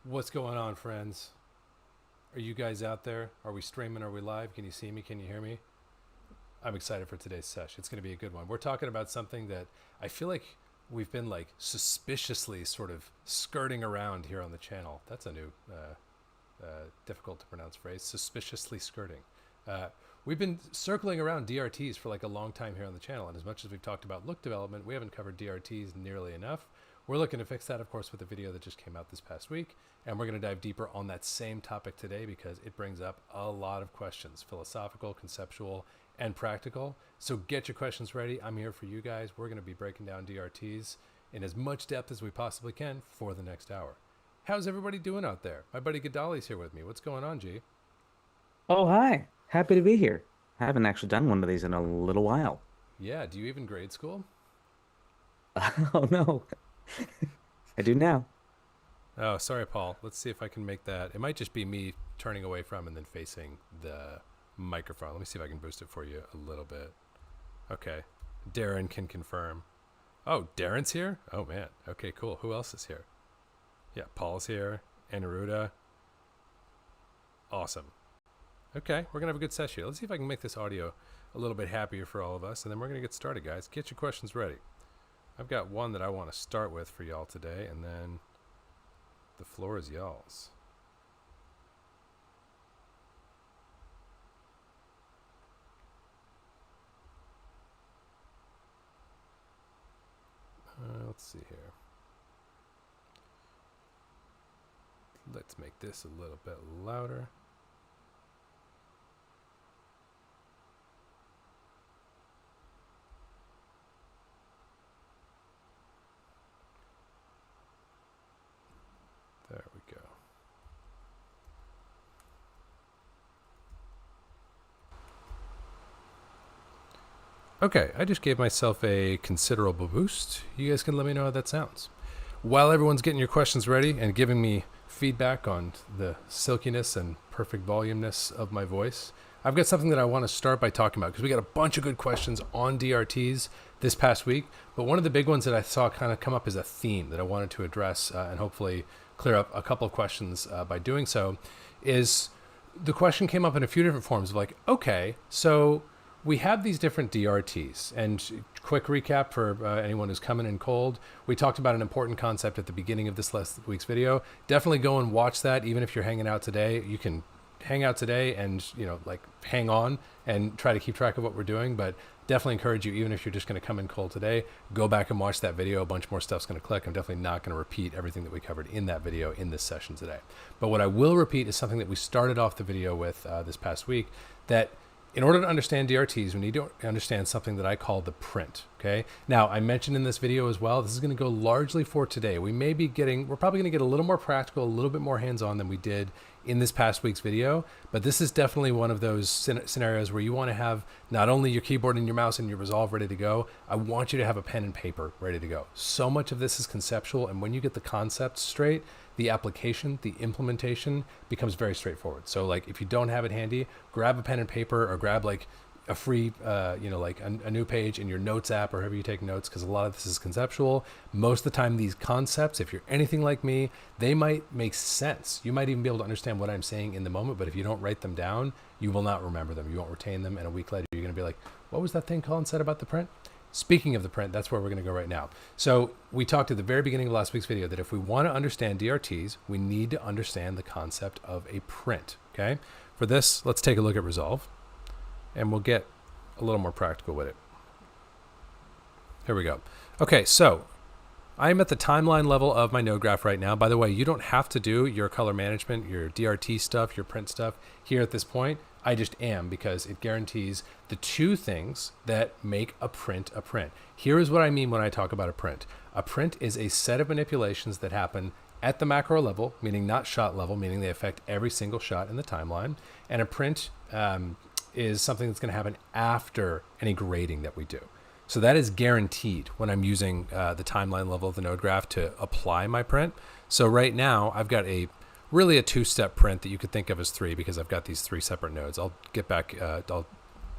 What's going on, friends? Are you guys out there? Are we streaming? Are we live? Can you see me? Can you hear me? I'm excited for today's session. It's going to be a good one. We're talking about something that I feel like we've been like suspiciously sort of skirting around here on the channel. That's a new difficult to pronounce phrase, suspiciously skirting. Uh, we've been circling around DRTs for like a long time here on the channel. And as much as we've talked about look development, we haven't covered DRTs nearly enough. We're looking to fix that, of course, with the video that just came out this past week. And we're going to dive deeper on that same topic today because it brings up a lot of questions, philosophical, conceptual, and practical. So get your questions ready. I'm here for you guys. We're going to be breaking down DRTs in as much depth as we possibly can for the next hour. How's everybody doing out there? My buddy Gadali's here with me. What's going on, G? Oh, hi. Happy to be here. I haven't actually done one of these in a little while. Yeah, do you even grade school? Oh, no. I do now. Oh, sorry, Paul. Let's see if I can make that. It might just be me turning away from and then facing the microphone. Let me see if I can boost it for you a little bit. Okay. Darren can confirm. Oh, Darren's here? Oh, man. Okay, cool. Who else is here? Yeah, Paul's here. Anaruda. Awesome. Okay, we're going to have a good session. Let's see if I can make this audio a little bit happier for all of us, and then we're going to get started, guys. Get your questions ready. I've got one that I want to start with for y'all today, and then the floor is y'all's. Let's see here. Let's make this a little bit louder. There we go. Okay, I just gave myself a considerable boost. You guys can let me know how that sounds. While everyone's getting your questions ready and giving me feedback on the silkiness and perfect volumeness of my voice, I've got something that I want to start by talking about because we got a bunch of good questions on DRTs this past week. But one of the big ones that I saw kind of come up as a theme that I wanted to address and hopefully clear up a couple of questions by doing so is the question came up in a few different forms of like, okay, so we have these different DRTs. And quick recap for anyone who's coming in cold, we talked about an important concept at the beginning of this last week's video. Definitely go and watch that. Even if you're hanging out today, you can hang out today and, like hang on and try to keep track of what we're doing. But definitely encourage you, even if you're just going to come in cold today, go back and watch that video. A bunch more stuff's going to click. I'm definitely not going to repeat everything that we covered in that video in this session today. But what I will repeat is something that we started off the video with this past week, that in order to understand DRTs, we need to understand something that I call the print, okay? Now, I mentioned in this video as well, this is gonna go largely for today. We're probably gonna get a little more practical, a little bit more hands-on than we did in this past week's video, but this is definitely one of those scenarios where you wanna have not only your keyboard and your mouse and your Resolve ready to go, I want you to have a pen and paper ready to go. So much of this is conceptual, and when you get the concepts straight, the application, the implementation becomes very straightforward. So like if you don't have it handy, grab a pen and paper or grab like a free, like a new page in your notes app or however you take notes, because a lot of this is conceptual. Most of the time these concepts, if you're anything like me, they might make sense. You might even be able to understand what I'm saying in the moment, but if you don't write them down, you will not remember them. You won't retain them, and a week later you're gonna be like, what was that thing Colin said about the print? Speaking of the print, that's where we're going to go right now. So we talked at the very beginning of last week's video that if we want to understand DRTs, we need to understand the concept of a print, okay? For this, let's take a look at Resolve, and we'll get a little more practical with it. Here we go. Okay, so I'm at the timeline level of my node graph right now. By the way, you don't have to do your color management, your DRT stuff, your print stuff here at this point. I just am, because it guarantees the two things that make a print a print. Here is what I mean when I talk about a print. A print is a set of manipulations that happen at the macro level, meaning not shot level, meaning they affect every single shot in the timeline. And a print is something that's going to happen after any grading that we do. So that is guaranteed when I'm using the timeline level of the node graph to apply my print. So right now I've got really a two-step print that you could think of as three, because I've got these three separate nodes. I'll get back, I'll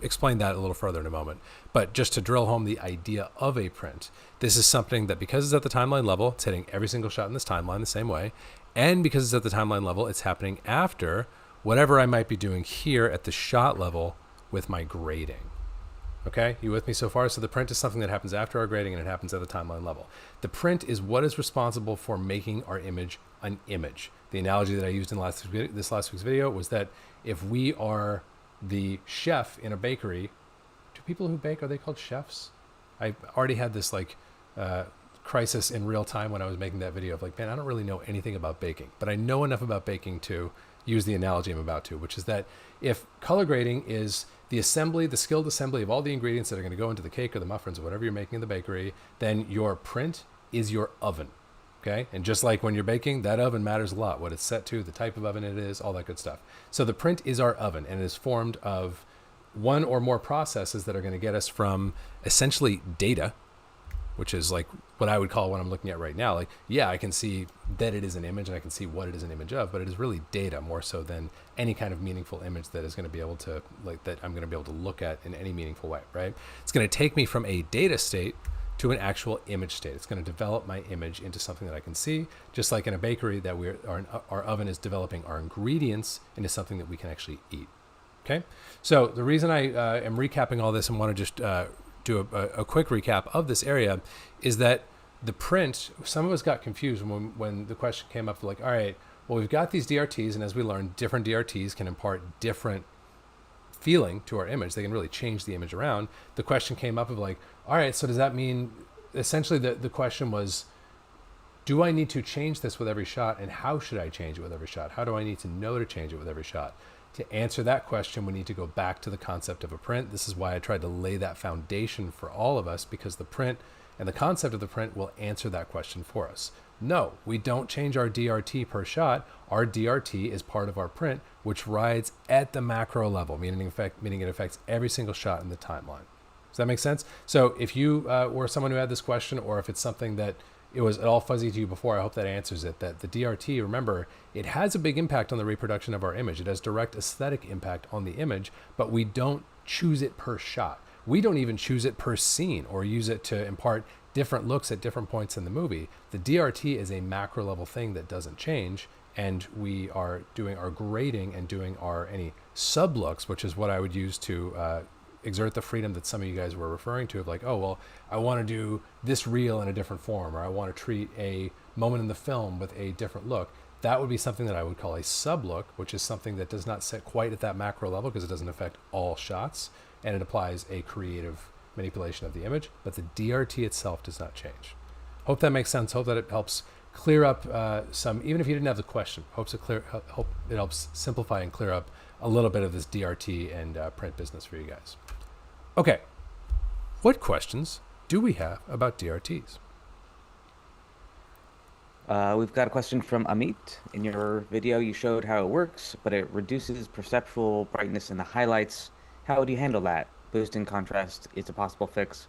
explain that a little further in a moment. But just to drill home the idea of a print, this is something that, because it's at the timeline level, it's hitting every single shot in this timeline the same way, And because it's at the timeline level, it's happening after whatever I might be doing here at the shot level with my grading. Okay, you with me so far? So the print is something that happens after our grading, and it happens at the timeline level. The print is what is responsible for making our image an image. The analogy that I used in this last week's video was that if we are the chef in a bakery, do people who bake, are they called chefs? I already had this crisis in real time when I was making that video of like, man, I don't really know anything about baking, but I know enough about baking to use the analogy I'm about to, which is that if color grading is the skilled assembly of all the ingredients that are going to go into the cake or the muffins or whatever you're making in the bakery, then your print is your oven. Okay. And just like when you're baking, that oven matters a lot, what it's set to, the type of oven it is, all that good stuff. So the print is our oven, and it is formed of one or more processes that are going to get us from essentially data, which is like what I would call what I'm looking at right now. Like, yeah, I can see that it is an image and I can see what it is an image of, but it is really data more so than any kind of meaningful image that is going to be able to, like, that I'm going to be able to look at in any meaningful way, right? It's going to take me from a data state to an actual image state. It's going to develop my image into something that I can see, just like in a bakery that our oven is developing our ingredients into something that we can actually eat. Okay. So the reason I am recapping all this and want to just do a quick recap of this area is that the print, some of us got confused when the question came up like, all right, well, we've got these DRTs, and as we learned, different DRTs can impart different feeling to our image. They can really change the image around. The question came up of like, all right, so does that mean, essentially the question was, do I need to change this with every shot, and how should I change it with every shot? How do I need to know to change it with every shot? To answer that question, we need to go back to the concept of a print. This is why I tried to lay that foundation for all of us, because the print and the concept of the print will answer that question for us. No, we don't change our DRT per shot. Our DRT is part of our print, which rides at the macro level, meaning it affects every single shot in the timeline. Does that make sense? So if you were someone who had this question, or if it's something that it was all fuzzy to you before, I hope that answers it. That the DRT, remember, it has a big impact on the reproduction of our image. It has direct aesthetic impact on the image, but we don't choose it per shot. We don't even choose it per scene or use it to impart different looks at different points in the movie. The DRT is a macro level thing that doesn't change, and we are doing our grading and doing any sub looks, which is what I would use to exert the freedom that some of you guys were referring to of like, oh, well, I want to do this reel in a different form, or I want to treat a moment in the film with a different look. That would be something that I would call a sub look, which is something that does not sit quite at that macro level because it doesn't affect all shots, and it applies a creative manipulation of the image, but the DRT itself does not change. Hope that makes sense. Hope that it helps clear up some, even if you didn't have the question, hope it helps simplify and clear up a little bit of this DRT and print business for you guys. Okay, what questions do we have about DRTs? We've got a question from Amit. In your video, you showed how it works, but it reduces perceptual brightness in the highlights. How would you handle that? Boosting contrast is a possible fix,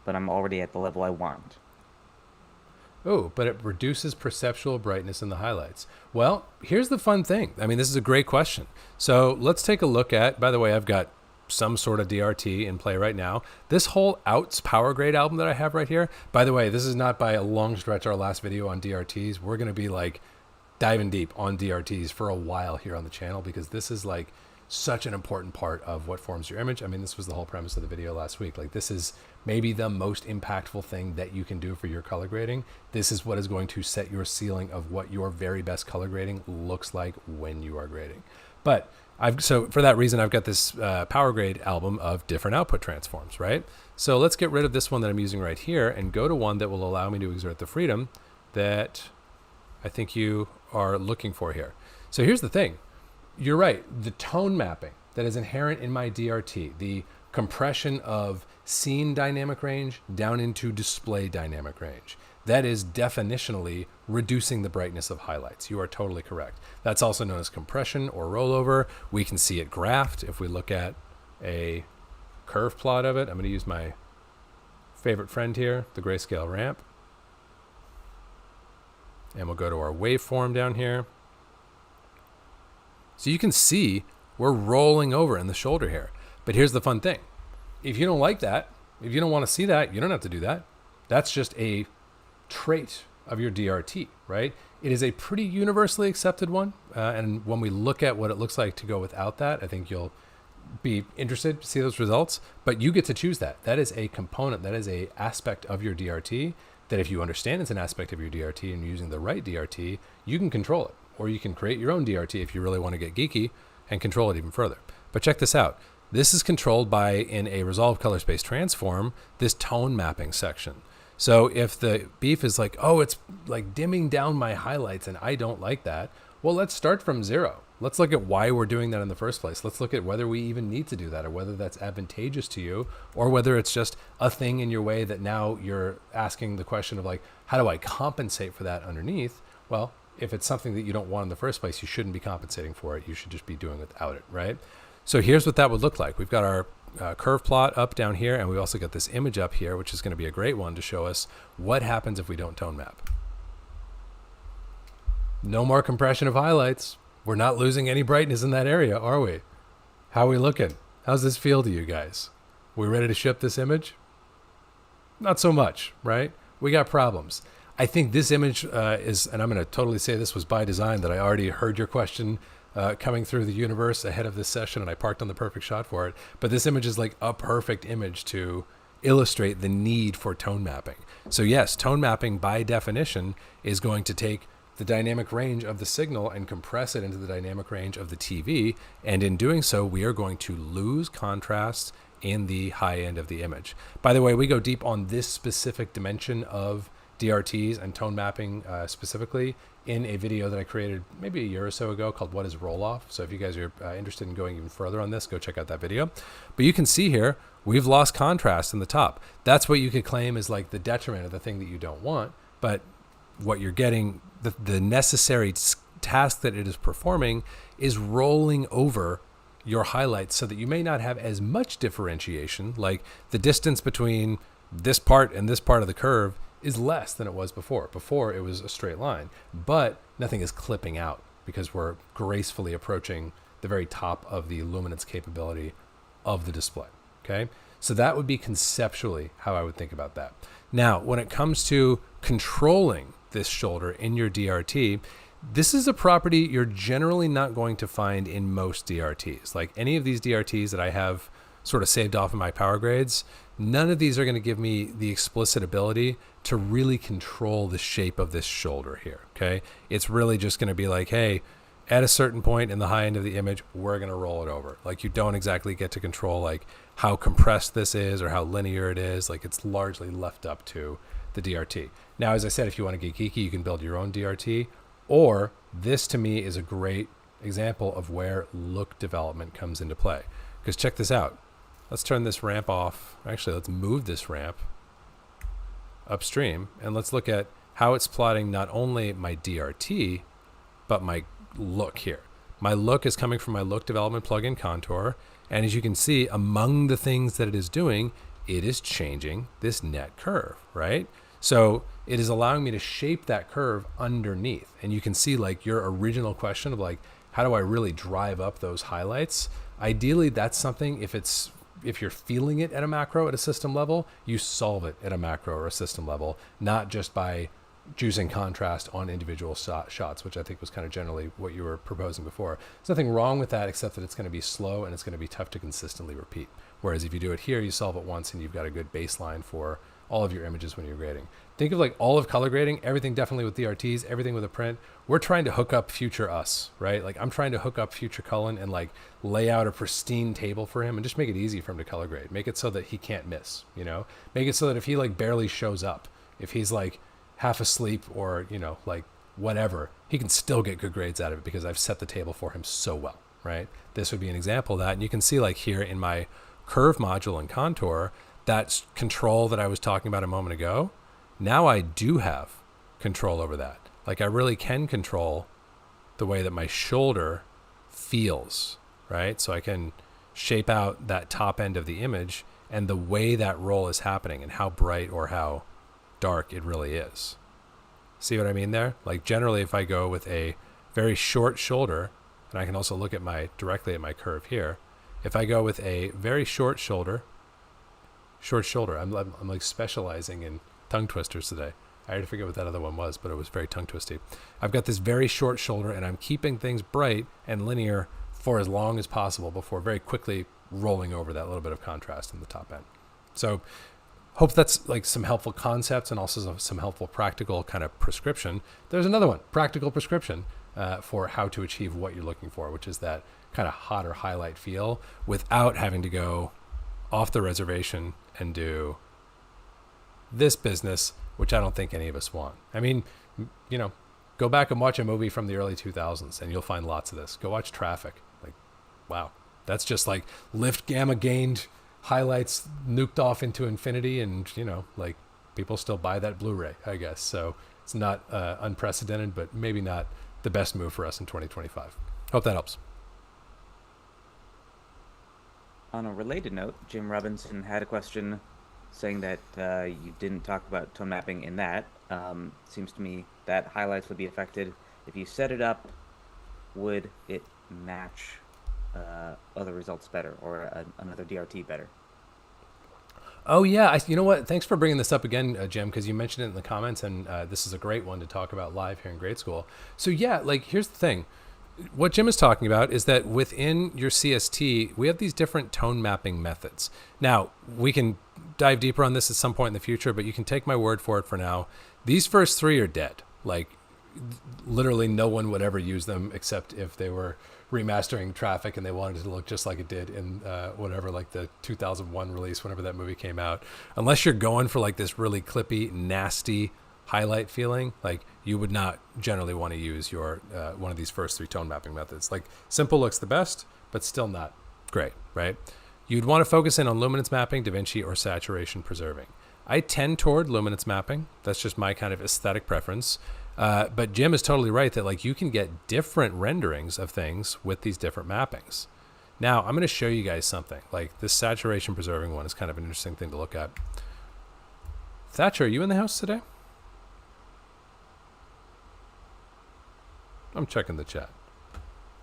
but I'm already at the level I want. Oh, but it reduces perceptual brightness in the highlights. Well, here's the fun thing. I mean, this is a great question. So let's take a look at, by the way, I've got some sort of DRT in play right now. This whole Outs Power Grade album that I have right here, by the way, this is not by a long stretch our last video on DRTs. We're going to be like diving deep on DRTs for a while here on the channel, because this is like such an important part of what forms your image. I mean, this was the whole premise of the video last week. Like, this is maybe the most impactful thing that you can do for your color grading. This is what is going to set your ceiling of what your very best color grading looks like when you are grading. But so for that reason, I've got this Power Grade album of different output transforms, right? So let's get rid of this one that I'm using right here and go to one that will allow me to exert the freedom that I think you are looking for here. So here's the thing. You're right. The tone mapping that is inherent in my DRT, the compression of scene dynamic range down into display dynamic range, that is definitionally reducing the brightness of highlights. You are totally correct. That's also known as compression or rollover. We can see it graphed if we look at a curve plot of it. I'm going to use my favorite friend here, the grayscale ramp. And we'll go to our waveform down here. So you can see we're rolling over in the shoulder here. But here's the fun thing. If you don't like that, if you don't want to see that, you don't have to do that. That's just a trait of your DRT, right? It is a pretty universally accepted one. And when we look at what it looks like to go without that, I think you'll be interested to see those results. But you get to choose that. That is a component, that is a aspect of your DRT that if you understand it's an aspect of your DRT and you're using the right DRT, you can control it. Or you can create your own DRT if you really want to get geeky and control it even further. But check this out. This is controlled by, in a resolved color space transform, this tone mapping section. So if the beef is like, oh, it's like dimming down my highlights and I don't like that, well, let's start from zero. Let's look at why we're doing that in the first place. Let's look at whether we even need to do that or whether that's advantageous to you or whether it's just a thing in your way that now you're asking the question of like, how do I compensate for that underneath? Well, if it's something that you don't want in the first place, you shouldn't be compensating for it. You should just be doing without it, right? So here's what that would look like. We've got our curve plot up down here, and we also got this image up here, which is going to be a great one to show us what happens if we don't tone map. No more compression of highlights. We're not losing any brightness in that area, are we? How are we looking? How's this feel to you guys? We ready to ship this image? Not so much, right? We got problems. I think this image is, and I'm going to totally say this was by design, that I already heard your question coming through the universe ahead of this session, and I parked on the perfect shot for it. But this image is like a perfect image to illustrate the need for tone mapping. So yes, tone mapping by definition is going to take the dynamic range of the signal and compress it into the dynamic range of the TV. And in doing so, we are going to lose contrast in the high end of the image. By the way, we go deep on this specific dimension of DRTs and tone mapping specifically in a video that I created maybe a year or so ago called What is Roll-Off? So if you guys are interested in going even further on this, go check out that video. But you can see here, we've lost contrast in the top. That's what you could claim is like the detriment of the thing that you don't want. But what you're getting, the necessary task that it is performing is rolling over your highlights so that you may not have as much differentiation. Like the distance between this part and this part of the curve is less than it was before. Before it was a straight line, but nothing is clipping out because we're gracefully approaching the very top of the luminance capability of the display. Okay. So that would be conceptually how I would think about that. Now, when it comes to controlling this shoulder in your DRT, this is a property you're generally not going to find in most DRTs. Like any of these DRTs that I have sort of saved off in my power grades, none of these are going to give me the explicit ability to really control the shape of this shoulder here, okay? It's really just going to be like, hey, at a certain point in the high end of the image, we're going to roll it over. Like you don't exactly get to control like how compressed this is or how linear it is. Like it's largely left up to the DRT. Now, as I said, if you want to get geeky, you can build your own DRT, or this to me is a great example of where look development comes into play. Because check this out. Let's turn this ramp off. Actually, let's move this ramp upstream and let's look at how it's plotting not only my DRT, but my look here. My look is coming from my look development plugin contour. And as you can see, among the things that it is doing, it is changing this net curve, right? So it is allowing me to shape that curve underneath. And you can see like your original question of like, how do I really drive up those highlights? Ideally, that's something, if you're feeling it at a macro at a system level, you solve it at a macro or a system level, not just by juicing contrast on individual shots, which I think was kind of generally what you were proposing before. There's nothing wrong with that except that it's going to be slow and it's going to be tough to consistently repeat. Whereas if you do it here, you solve it once and you've got a good baseline for all of your images when you're grading. Think of like all of color grading, everything definitely with DRTs, everything with a print. We're trying to hook up future us, right? Like I'm trying to hook up future Cullen and like lay out a pristine table for him and just make it easy for him to color grade. Make it so that he can't miss, you know? Make it so that if he like barely shows up, if he's like half asleep or, you know, like whatever, he can still get good grades out of it because I've set the table for him so well, right? This would be an example of that. And you can see like here in my curve module and contour, that control that I was talking about a moment ago, now I do have control over that. Like I really can control the way that my shoulder feels, right? So I can shape out that top end of the image and the way that roll is happening and how bright or how dark it really is. See what I mean there? Like generally if I go with a very short shoulder, and I can also look at directly at my curve here, if I go with a very short shoulder, I'm like specializing in tongue twisters today. I already forget what that other one was, but it was very tongue twisty. I've got this very short shoulder, and I'm keeping things bright and linear for as long as possible before very quickly rolling over that little bit of contrast in the top end. So hope that's like some helpful concepts and also some helpful practical kind of prescription. There's another one, practical prescription for how to achieve what you're looking for, which is that kind of hotter highlight feel without having to go off the reservation and do this business, which I don't think any of us want. I mean, you know, go back and watch a movie from the early 2000s and you'll find lots of this. Go watch Traffic. Like, wow. That's just like lift gamma gained highlights nuked off into infinity, and, you know, like people still buy that Blu-ray, I guess. So it's not unprecedented, but maybe not the best move for us in 2025. Hope that helps. On a related note, Jim Robinson had a question saying that you didn't talk about tone mapping in that. Seems to me that highlights would be affected. If you set it up, would it match other results better, or another DRT better? Oh, yeah. You know what? Thanks for bringing this up again, Jim, because you mentioned it in the comments, and this is a great one to talk about live here in grade school. So, yeah, like, here's the thing. What Jim is talking about is that within your CST, we have these different tone mapping methods. Now, we can dive deeper on this at some point in the future, but you can take my word for it for now. These first three are dead. Like, literally no one would ever use them except if they were remastering Traffic and they wanted it to look just like it did in whatever, like the 2001 release, whenever that movie came out. Unless you're going for like this really clippy, nasty highlight feeling, like you would not generally want to use your one of these first three tone mapping methods. Like simple looks the best, but still not great, right? You'd want to focus in on luminance mapping, DaVinci, or saturation preserving. I tend toward luminance mapping. That's just my kind of aesthetic preference. But Jim is totally right that like you can get different renderings of things with these different mappings. Now I'm going to show you guys something. Like this saturation preserving one is kind of an interesting thing to look at. Thatcher, are you in the house today? I'm checking the chat.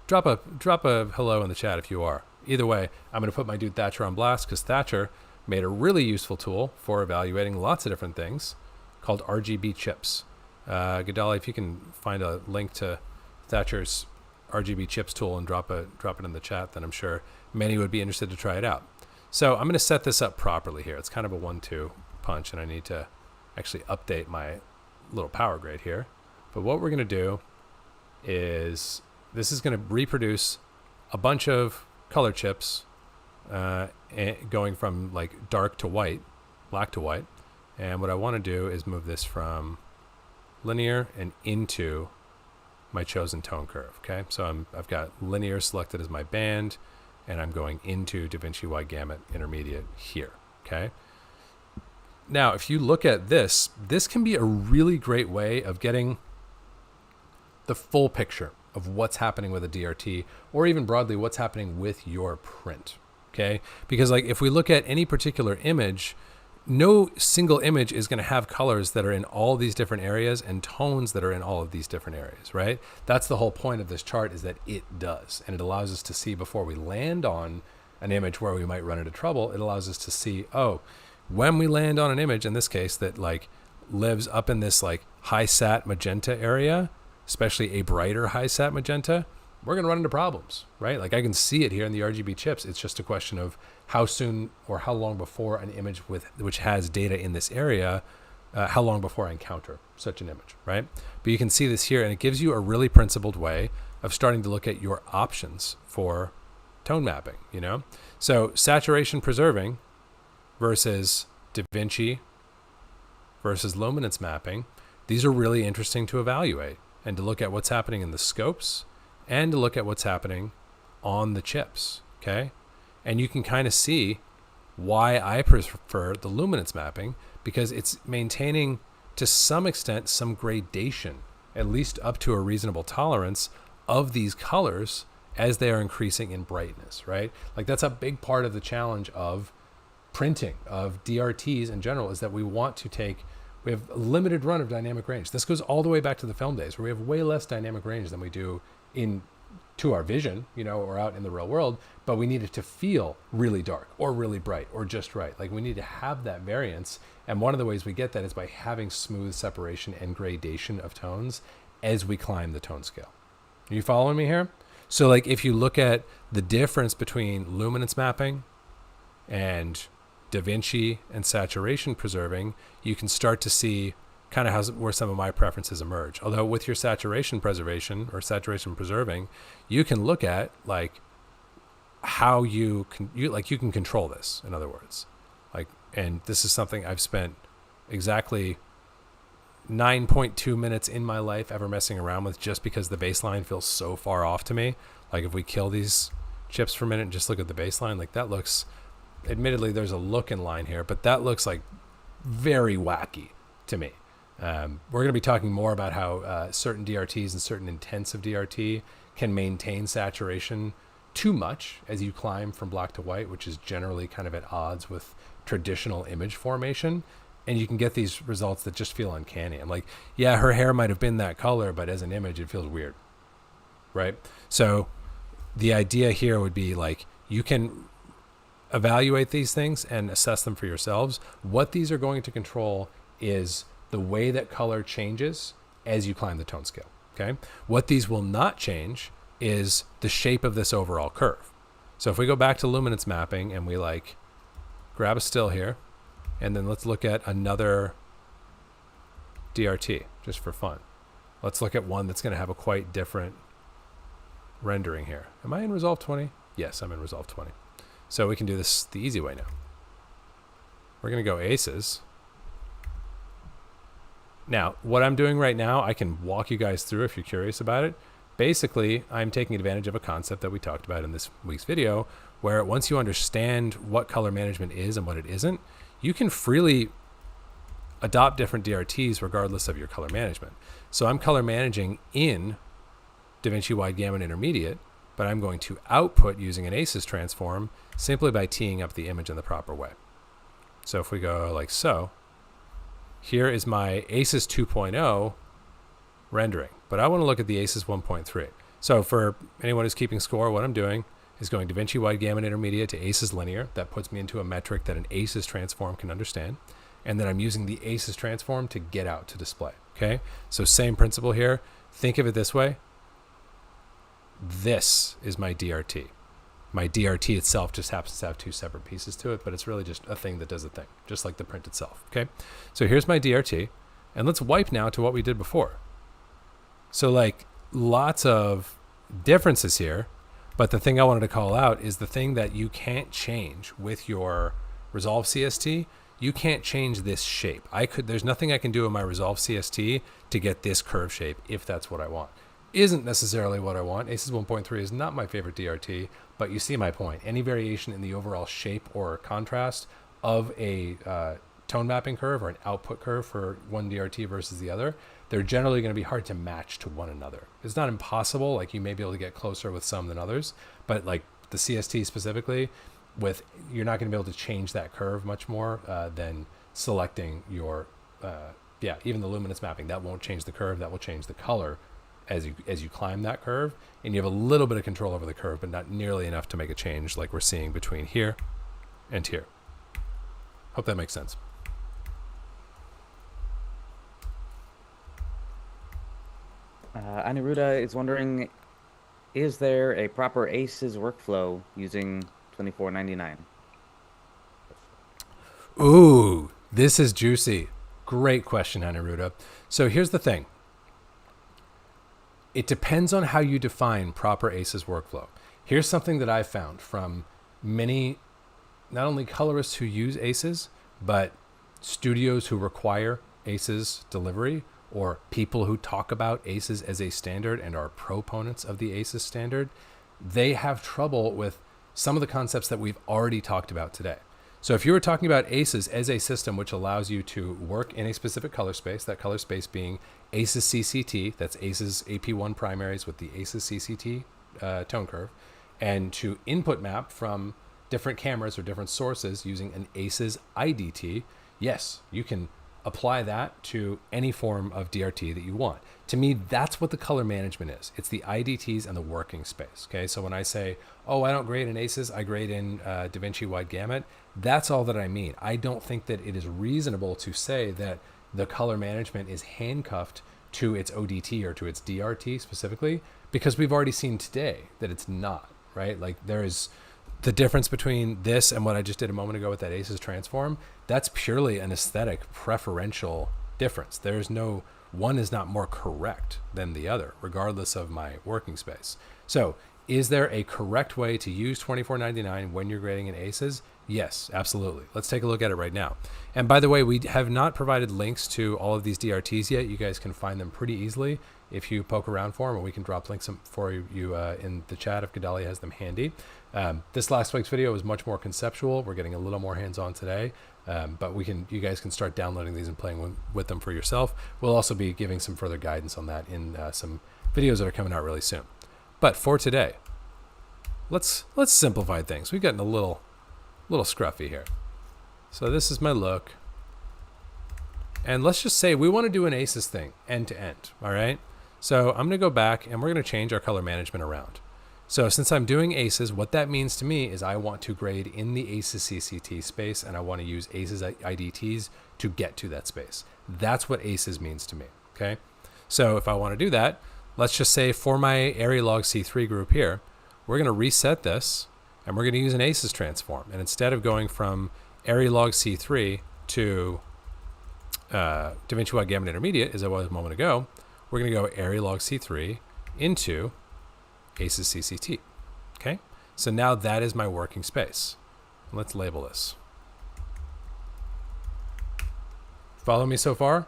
Drop a hello in the chat if you are. Either way, I'm going to put my dude Thatcher on blast because Thatcher made a really useful tool for evaluating lots of different things called RGB chips. Gadali, if you can find a link to Thatcher's RGB chips tool and drop it in the chat, then I'm sure many would be interested to try it out. So I'm going to set this up properly here. It's kind of a 1-2 punch, and I need to actually update my little power grade here. But what we're going to do is this is going to reproduce a bunch of color chips going from like dark to white, black to white. And what I want to do is move this from linear and into my chosen tone curve. Okay, so I've got linear selected as my band, and I'm going into DaVinci Wide Gamut Intermediate here. Okay. Now, if you look at this can be a really great way of getting the full picture of what's happening with a DRT, or even broadly what's happening with your print. Okay, because like if we look at any particular image, no single image is going to have colors that are in all these different areas and tones that are in all of these different areas, right? That's the whole point of this chart, is that it does. And it allows us to see before we land on an image where we might run into trouble. It allows us to see, oh, when we land on an image, in this case, that like lives up in this like high sat magenta area, especially a brighter high sat magenta, we're going to run into problems, right? Like I can see it here in the RGB chips. It's just a question of how soon or how long before an image which has data in this area, how long before I encounter such an image, right? But you can see this here, and it gives you a really principled way of starting to look at your options for tone mapping, you know? So saturation preserving versus DaVinci versus luminance mapping, these are really interesting to evaluate and to look at what's happening in the scopes and to look at what's happening on the chips, okay? And you can kind of see why I prefer the luminance mapping, because it's maintaining to some extent some gradation, at least up to a reasonable tolerance of these colors as they are increasing in brightness, right? Like that's a big part of the challenge of printing, of DRTs in general, is that we have a limited run of dynamic range. This goes all the way back to the film days, where we have way less dynamic range than we do in to our vision, or out in the real world, but we need it to feel really dark or really bright or just right. Like we need to have that variance. And one of the ways we get that is by having smooth separation and gradation of tones as we climb the tone scale. Are you following me here? So like if you look at the difference between luminance mapping and Da Vinci and saturation preserving, you can start to see kind of where some of my preferences emerge. Although with your saturation preservation or saturation preserving, you can look at like how you can control this, in other words. And this is something I've spent exactly 9.2 minutes in my life ever messing around with, just because the baseline feels so far off to me. Like if we kill these chips for a minute and just look at the baseline, like that looks, admittedly there's a look in line here, but that looks like very wacky to me. We're going to be talking more about how certain DRTs and certain intents of DRT can maintain saturation too much as you climb from black to white, which is generally kind of at odds with traditional image formation. And you can get these results that just feel uncanny. I'm like, yeah, her hair might have been that color, but as an image, it feels weird, right? So the idea here would be like, you can evaluate these things and assess them for yourselves. What these are going to control is the way that color changes as you climb the tone scale, okay? What these will not change is the shape of this overall curve. So if we go back to luminance mapping and we like grab a still here, and then let's look at another DRT just for fun. Let's look at one that's going to have a quite different rendering here. Am I in Resolve 20? Yes, I'm in Resolve 20. So we can do this the easy way now. We're going to go aces. Now, what I'm doing right now, I can walk you guys through if you're curious about it. Basically, I'm taking advantage of a concept that we talked about in this week's video, where once you understand what color management is and what it isn't, you can freely adopt different DRTs regardless of your color management. So I'm color managing in DaVinci Wide Gamut Intermediate, but I'm going to output using an ACES transform simply by teeing up the image in the proper way. So if we go like so, here is my ACES 2.0 rendering, but I want to look at the ACES 1.3. So for anyone who's keeping score, what I'm doing is going DaVinci Wide Gamut Intermediate to ACES Linear. That puts me into a metric that an ACES transform can understand. And then I'm using the ACES transform to get out to display. Okay, so same principle here. Think of it this way. This is my DRT. My DRT itself just happens to have two separate pieces to it, but it's really just a thing that does a thing, just like the print itself. Okay, so here's my DRT. And let's wipe now to what we did before. So like lots of differences here, but the thing I wanted to call out is the thing that you can't change with your Resolve CST. You can't change this shape. There's nothing I can do in my Resolve CST to get this curve shape if that's what I want. Isn't necessarily what I want. ACES 1.3 is not my favorite DRT, but you see my point. Any variation in the overall shape or contrast of a tone mapping curve or an output curve for one DRT versus the other, they're generally going to be hard to match to one another. It's not impossible. Like you may be able to get closer with some than others, but like the CST specifically, you're not going to be able to change that curve much more than selecting your, even the luminance mapping. That won't change the curve. That will change the color as you climb that curve. And you have a little bit of control over the curve, but not nearly enough to make a change like we're seeing between here and here. Hope that makes sense. Aniruda is wondering, is there a proper ACES workflow using 2499? Ooh, this is juicy. Great question, Aniruda. So here's the thing. It depends on how you define proper ACES workflow. Here's something that I've found from many, not only colorists who use ACES, but studios who require ACES delivery, or people who talk about ACES as a standard and are proponents of the ACES standard. They have trouble with some of the concepts that we've already talked about today. So if you were talking about ACES as a system which allows you to work in a specific color space, that color space being ACES CCT, that's ACES AP1 primaries with the ACES CCT tone curve, and to input map from different cameras or different sources using an ACES IDT, yes, you can apply that to any form of DRT that you want. To me, that's what the color management is. It's the IDTs and the working space. Okay, so when I say, oh, I don't grade in ACES, I grade in DaVinci Wide Gamut, that's all that I mean. I don't think that it is reasonable to say that the color management is handcuffed to its ODT or to its DRT specifically, because we've already seen today that it's not, right? Like there is the difference between this and what I just did a moment ago with that ACES transform. That's purely an aesthetic preferential difference. There's no, one is not more correct than the other, regardless of my working space. So is there a correct way to use 2499 when you're grading in ACES? Yes, absolutely. Let's take a look at it right now. And by the way, we have not provided links to all of these DRTs yet. You guys can find them pretty easily if you poke around for them, or we can drop links for you in the chat if Gedalia has them handy. This last week's video was much more conceptual. We're getting a little more hands-on today, but you guys can start downloading these and playing with them for yourself. We'll also be giving some further guidance on that in some videos that are coming out really soon. But for today, let's simplify things. We've gotten a little scruffy here. So this is my look. And let's just say we want to do an ACES thing end to end, all right? So I'm going to go back and we're going to change our color management around. So since I'm doing ACES, what that means to me is I want to grade in the ACES CCT space, and I want to use ACES IDTs to get to that space. That's what ACES means to me, okay? So if I want to do that, let's just say for my area log C3 group here, we're going to reset this and we're going to use an ACES transform. And instead of going from area log C3 to DaVinci Wide Gamut Intermediate, as I was a moment ago, we're going to go area log C3 into ACES CCT. Okay, so now that is my working space. Let's label this. Follow me so far?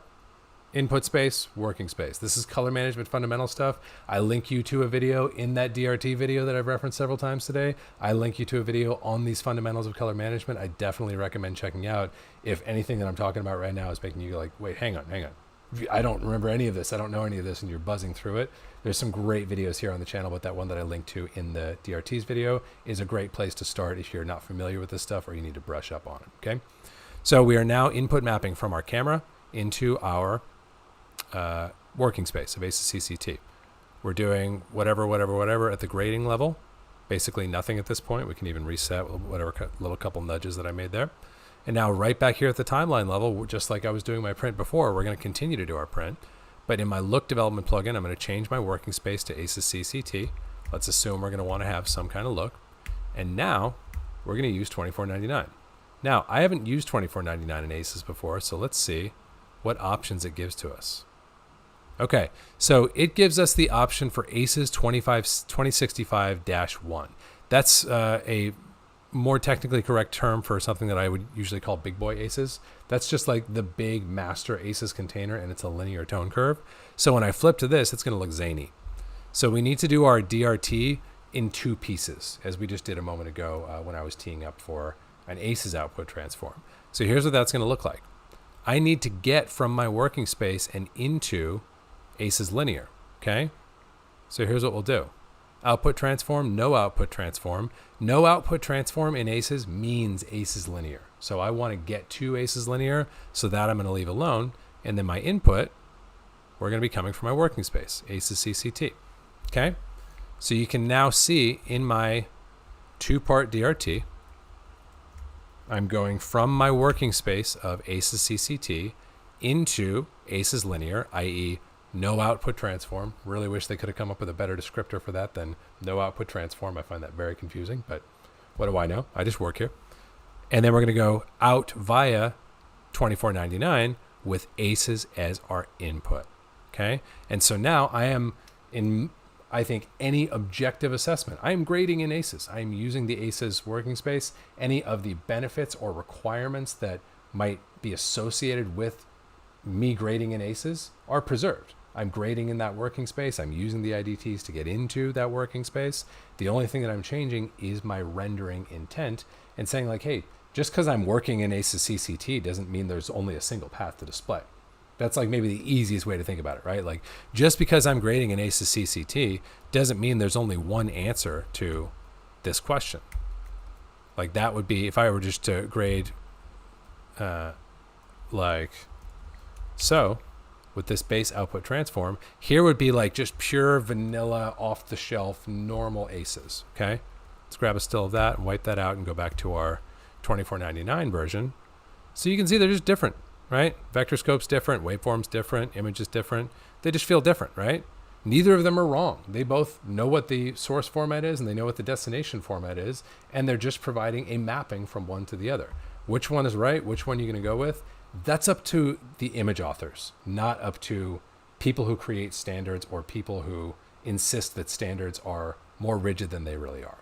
Input space, working space. This is color management fundamental stuff. I link you to a video in that DRT video that I've referenced several times today. I link you to a video on these fundamentals of color management. I definitely recommend checking out if anything that I'm talking about right now is making you go like, wait, hang on. I don't remember any of this. I don't know any of this, and you're buzzing through it. There's some great videos here on the channel, but that one that I linked to in the DRTs video is a great place to start if you're not familiar with this stuff or you need to brush up on it, okay? So we are now input mapping from our camera into our working space of ACES CCT. We're doing whatever at the grading level. Basically nothing at this point. We can even reset whatever little couple nudges that I made there. And now right back here at the timeline level, just like I was doing my print before, we're going to continue to do our print. But in my look development plugin, I'm going to change my working space to ACES CCT. Let's assume we're going to want to have some kind of look. And now we're going to use 2499. Now, I haven't used 2499 in ACES before, so let's see what options it gives to us. Okay, so it gives us the option for ACES 2065-1. That's a more technically correct term for something that I would usually call big boy ACES. That's just like the big master ACES container, and it's a linear tone curve. So when I flip to this, it's going to look zany. So we need to do our DRT in two pieces, as we just did a moment ago when I was teeing up for an ACES output transform. So here's what that's going to look like. I need to get from my working space and into ACES linear, okay? So here's what we'll do. Output transform, no output transform. No output transform in ACES means ACES linear. So I want to get to ACES linear, so that I'm going to leave alone. And then my input, we're going to be coming from my working space, ACES CCT, okay? So you can now see in my two-part DRT, I'm going from my working space of ACES CCT into ACES linear, i.e. no output transform. Really wish they could have come up with a better descriptor for that than no output transform. I find that very confusing, but what do I know? I just work here. And then we're going to go out via 2499 with ACES as our input, okay? And so now I am in, I think, any objective assessment. I am grading in ACES. I am using the ACES working space. Any of the benefits or requirements that might be associated with me grading in ACES are preserved. I'm grading in that working space. I'm using the IDTs to get into that working space. The only thing that I'm changing is my rendering intent and saying like, hey, just because I'm working in ACES CCT doesn't mean there's only a single path to display. That's like maybe the easiest way to think about it, right? Like just because I'm grading in ACES CCT doesn't mean there's only one answer to this question. Like that would be if I were just to grade like So with this base output transform, here would be like just pure vanilla off the shelf normal aces. Okay, let's grab a still of that and wipe that out and go back to our 2499 version. So you can see they're just different, right? Vector scope's different, waveform's different, image is different. They just feel different, right? Neither of them are wrong. They both know what the source format is and they know what the destination format is, and they're just providing a mapping from one to the other. Which one is right? Which one are you going to go with? That's up to the image authors, not up to people who create standards or people who insist that standards are more rigid than they really are.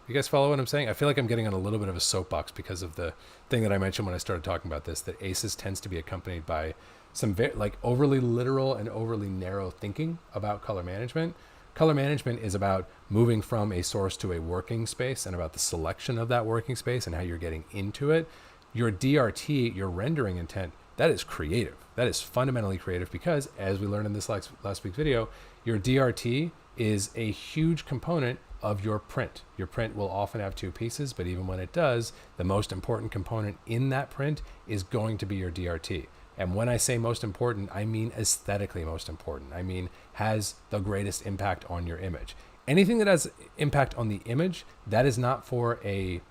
You guys follow what I'm saying? I feel like I'm getting on a little bit of a soapbox because of the thing that I mentioned when I started talking about this, that ACES tends to be accompanied by some like overly literal and overly narrow thinking about color management. Color management is about moving from a source to a working space and about the selection of that working space and how you're getting into it. Your DRT, your rendering intent, that is creative. That is fundamentally creative because, as we learned in this last week's video, your DRT is a huge component of your print. Your print will often have two pieces, but even when it does, the most important component in that print is going to be your DRT. And when I say most important, I mean aesthetically most important. I mean has the greatest impact on your image. Anything that has impact on the image, that is not for a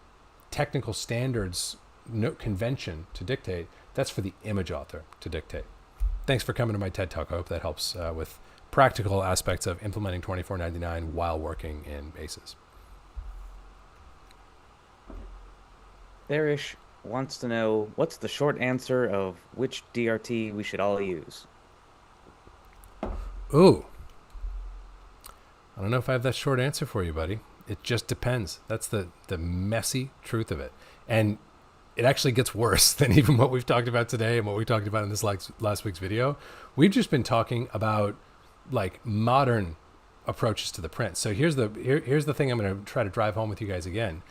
technical standards convention to dictate. That's for the image author to dictate. Thanks for coming to my TED Talk. I hope that helps with practical aspects of implementing 2499 while working in ACES. Bearish wants to know what's the short answer of which DRT we should all use. Ooh. I don't know if I have that short answer for you, buddy. It just depends. That's the messy truth of it. And it actually gets worse than even what we've talked about today and what we talked about in this last week's video. We've just been talking about like modern approaches to the print. So here's the thing I'm going to try to drive home with you guys again.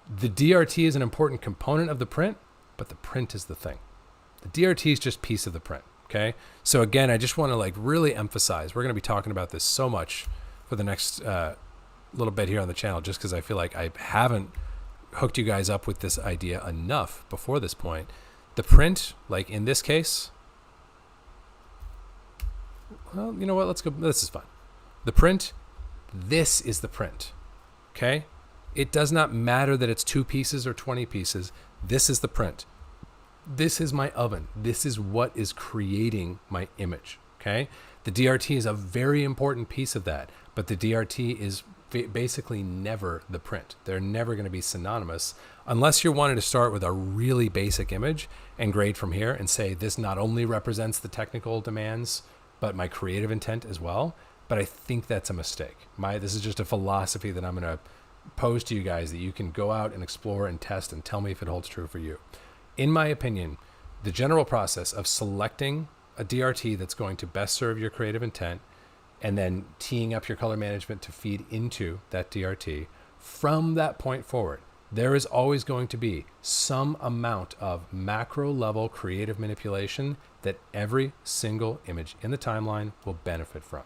The DRT is an important component of the print, but the print is the thing. The DRT is just piece of the print. Okay. So again, I just want to like really emphasize, we're going to be talking about this so much for the next little bit here on the channel, just because I feel like I haven't hooked you guys up with this idea enough before this point. The print, like in this case, well, you know what? Let's go. This is fine. The print, this is the print. Okay. It does not matter that it's 2 pieces or 20 pieces. This is the print. This is my oven. This is what is creating my image. Okay. The DRT is a very important piece of that, but the DRT is basically never the print. They're never going to be synonymous unless you're wanting to start with a really basic image and grade from here and say this not only represents the technical demands, but my creative intent as well. But I think that's a mistake. This is just a philosophy that I'm going to pose to you guys that you can go out and explore and test and tell me if it holds true for you. In my opinion, the general process of selecting a DRT that's going to best serve your creative intent and then teeing up your color management to feed into that DRT, from that point forward, there is always going to be some amount of macro level creative manipulation that every single image in the timeline will benefit from.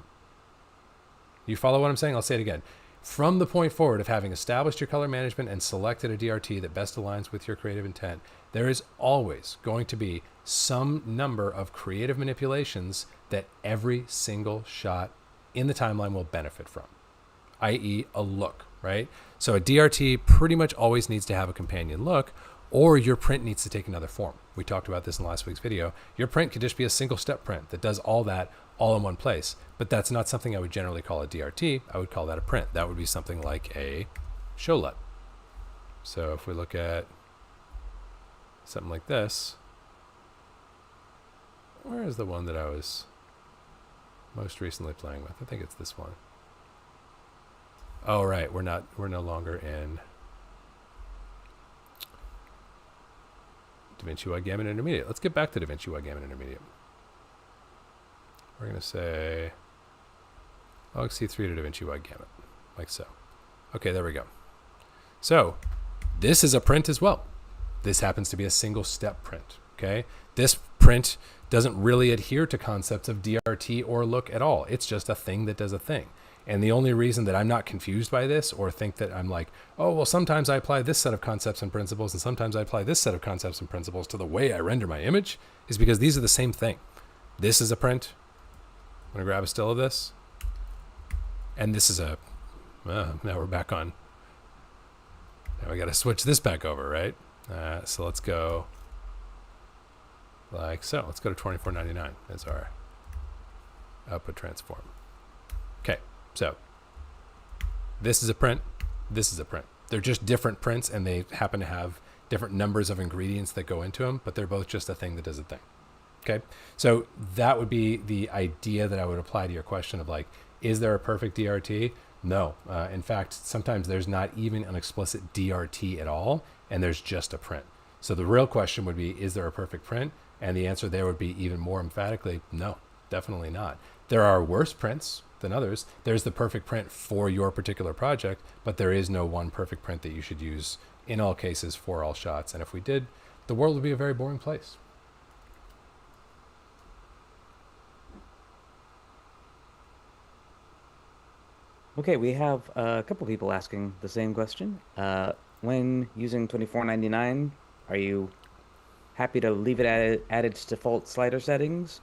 You follow what I'm saying? I'll say it again. From the point forward of having established your color management and selected a DRT that best aligns with your creative intent, there is always going to be some number of creative manipulations that every single shot in the timeline will benefit from, i.e. a look, right? So a DRT pretty much always needs to have a companion look, or your print needs to take another form. We talked about this in last week's video. Your print could just be a single step print that does all that all in one place, but that's not something I would generally call a DRT. I would call that a print. That would be something like a show LUT. So if we look at something like this, where is the one that I was most recently playing with? I think it's this one. Oh, right. We're no longer in DaVinci Wide Gamut Intermediate. Let's get back to DaVinci Wide Gamut Intermediate. We're going to say OXC3 to DaVinci Wide Gamut, like so. Okay, there we go. So this is a print as well. This happens to be a single step print. Okay, this print doesn't really adhere to concepts of DRT or look at all. It's just a thing that does a thing. And the only reason that I'm not confused by this or think that I'm like, oh, well, sometimes I apply this set of concepts and principles and sometimes I apply this set of concepts and principles to the way I render my image is because these are the same thing. This is a print. I'm going to grab a still of this. And this is a, now we're back on. Now we got to switch this back over, right? So let's go like so. Let's go to 2499 as our output transform. Okay, so this is a print. This is a print. They're just different prints, and they happen to have different numbers of ingredients that go into them, but they're both just a thing that does a thing. Okay, so that would be the idea that I would apply to your question of like, is there a perfect DRT? No. In fact, sometimes there's not even an explicit DRT at all, and there's just a print. So the real question would be, is there a perfect print? And the answer there would be even more emphatically, no, definitely not. There are worse prints than others. There's the perfect print for your particular project, but there is no one perfect print that you should use in all cases for all shots. And if we did, the world would be a very boring place. Okay, we have a couple people asking the same question. When using 2499, are you happy to leave it at its default slider settings?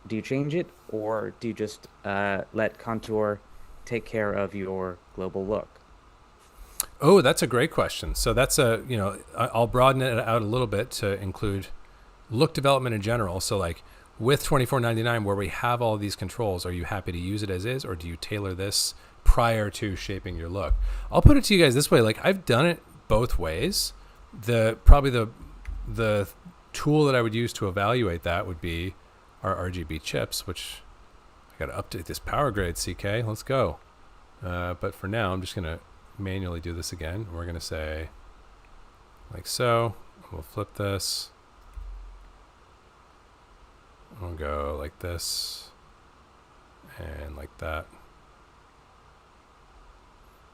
Do you change it, or do you just let Contour take care of your global look? Oh, that's a great question. So that's I'll broaden it out a little bit to include look development in general. So like with 2499, where we have all these controls, are you happy to use it as is, or do you tailor this prior to shaping your look? I'll put it to you guys this way. Like I've done it both ways. Probably the tool that I would use to evaluate that would be our RGB chips, which I got to update this power grade, CK. Let's go. But for now, I'm just going to manually do this again. We're going to say like so. We'll flip this. We'll go like this and like that.